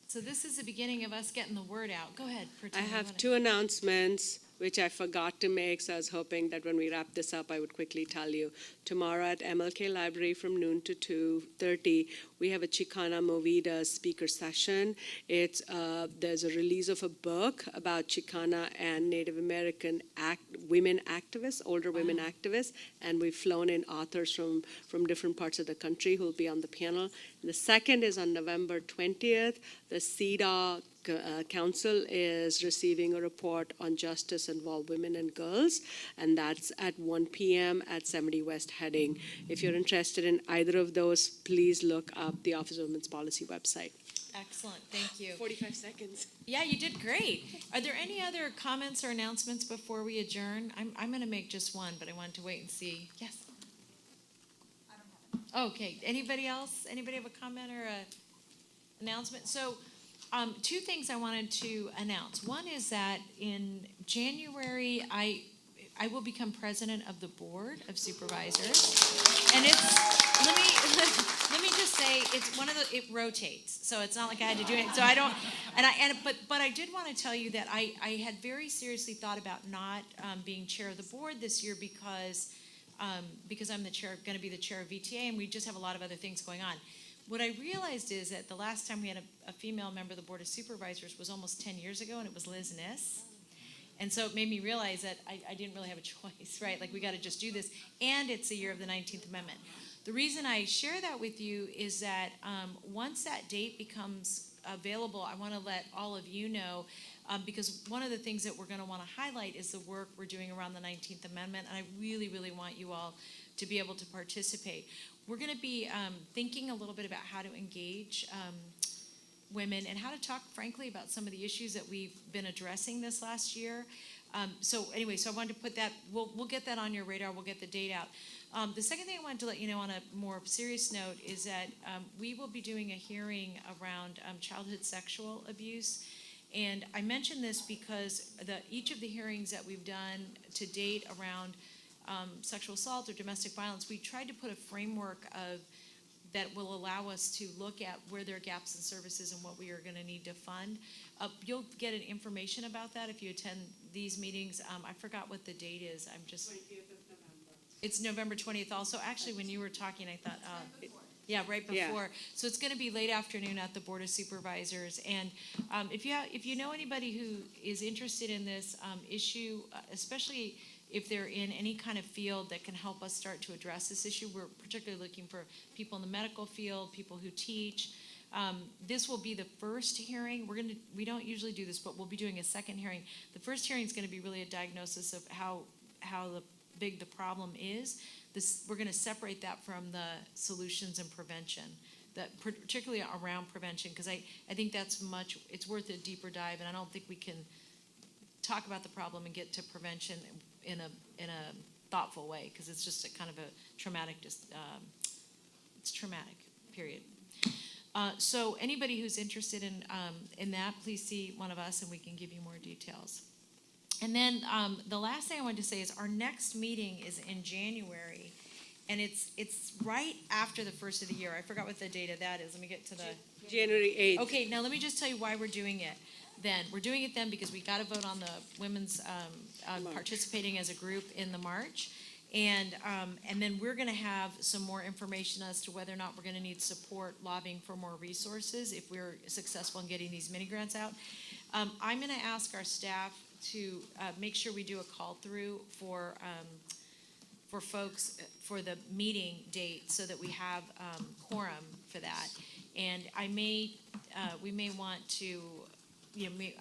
So this is the beginning of us getting the word out. Go ahead, I Pratima, have two announcements, which I forgot to make, so I was hoping that when we wrap this up, I would quickly tell you. Tomorrow at MLK Library from noon to 2:30, we have a Chicana Movida speaker session. There's a release of a book about Chicana and Native American women activists, older women activists, and we've flown in authors from different parts of the country who will be on the panel. And the second is on November 20th. The CEDAW Council is receiving a report on justice involved women and girls, and that's at 1 p.m. at 70 West Heading. If you're interested in either of those, please look up the Office of Women's Policy website. Excellent, thank you. 45 seconds. Yeah, you did great. Are there any other comments or announcements before we adjourn? I'm going to make just one, but I wanted to wait and see. Yes? Okay, anybody else? Anybody have a comment or a announcement? So, two things I wanted to announce. One is that in January, I will become president of the Board of Supervisors, and let me just say, it's one of it rotates, so it's not like I had to do it. So I don't, but I did want to tell you that I had very seriously thought about not being chair of the board this year because I'm going to be the chair of VTA, and we just have a lot of other things going on. What I realized is that the last time we had a female member of the Board of Supervisors was almost 10 years ago, and it was Liz Niss. And so it made me realize that I didn't really have a choice, right? Like, we got to just do this. And it's the year of the 19th Amendment. The reason I share that with you is that once that date becomes available, I want to let all of you know, because one of the things that we're going to want to highlight is the work we're doing around the 19th Amendment, and I really, really want you all to be able to participate. We're going to be thinking a little bit about how to engage women and how to talk, frankly, about some of the issues that we've been addressing this last year. So I wanted to put that, we'll get that on your radar, we'll get the date out. The second thing I wanted to let you know on a more serious note is that we will be doing a hearing around childhood sexual abuse. And I mention this because each of the hearings that we've done to date around sexual assault or domestic violence, we tried to put a framework that will allow us to look at where there are gaps in services and what we are going to need to fund. You'll get an information about that if you attend these meetings. I forgot what the date is. 20th of November. It's November 20th also. Actually, when you were talking, I thought, right before. Yeah. So it's going to be late afternoon at the Board of Supervisors. And if you know anybody who is interested in this issue, especially if they're in any kind of field that can help us start to address this issue, we're particularly looking for people in the medical field, people who teach. This will be the first hearing. We don't usually do this, but we'll be doing a second hearing. The first hearing is going to be really a diagnosis of how big the problem is. We're going to separate that from the solutions and prevention, particularly around prevention, because I think it's worth a deeper dive, and I don't think we can talk about the problem and get to prevention in a thoughtful way, because it's just a kind of a traumatic, it's traumatic, period. So anybody who's interested in that, please see one of us and we can give you more details. And then the last thing I wanted to say is our next meeting is in January, and it's right after the first of the year. I forgot what the date of that is. Let me get to the... January 8th. Okay, now let me just tell you why we're doing it then. We're doing it then because we got to vote on the women's participating as a group in the march. And then we're going to have some more information as to whether or not we're going to need support lobbying for more resources if we're successful in getting these mini grants out. I'm going to ask our staff to make sure we do a call through for folks for the meeting date so that we have quorum for that. And we may want to,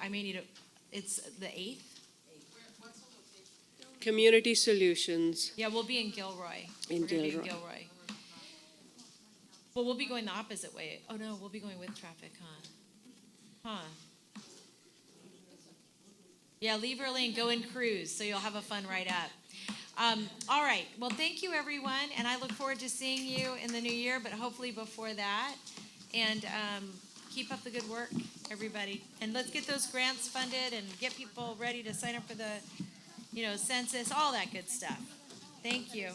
I may need it's the 8th. Community Solutions. Yeah, we'll be in Gilroy. In Gilroy. Well, we'll be going the opposite way. Oh no, we'll be going with traffic, huh? Yeah, leave early and go in cruise, so you'll have a fun ride up. All right. Well, thank you, everyone, and I look forward to seeing you in the new year, but hopefully before that. And keep up the good work, everybody. And let's get those grants funded and get people ready to sign up for the census, all that good stuff. Thank you.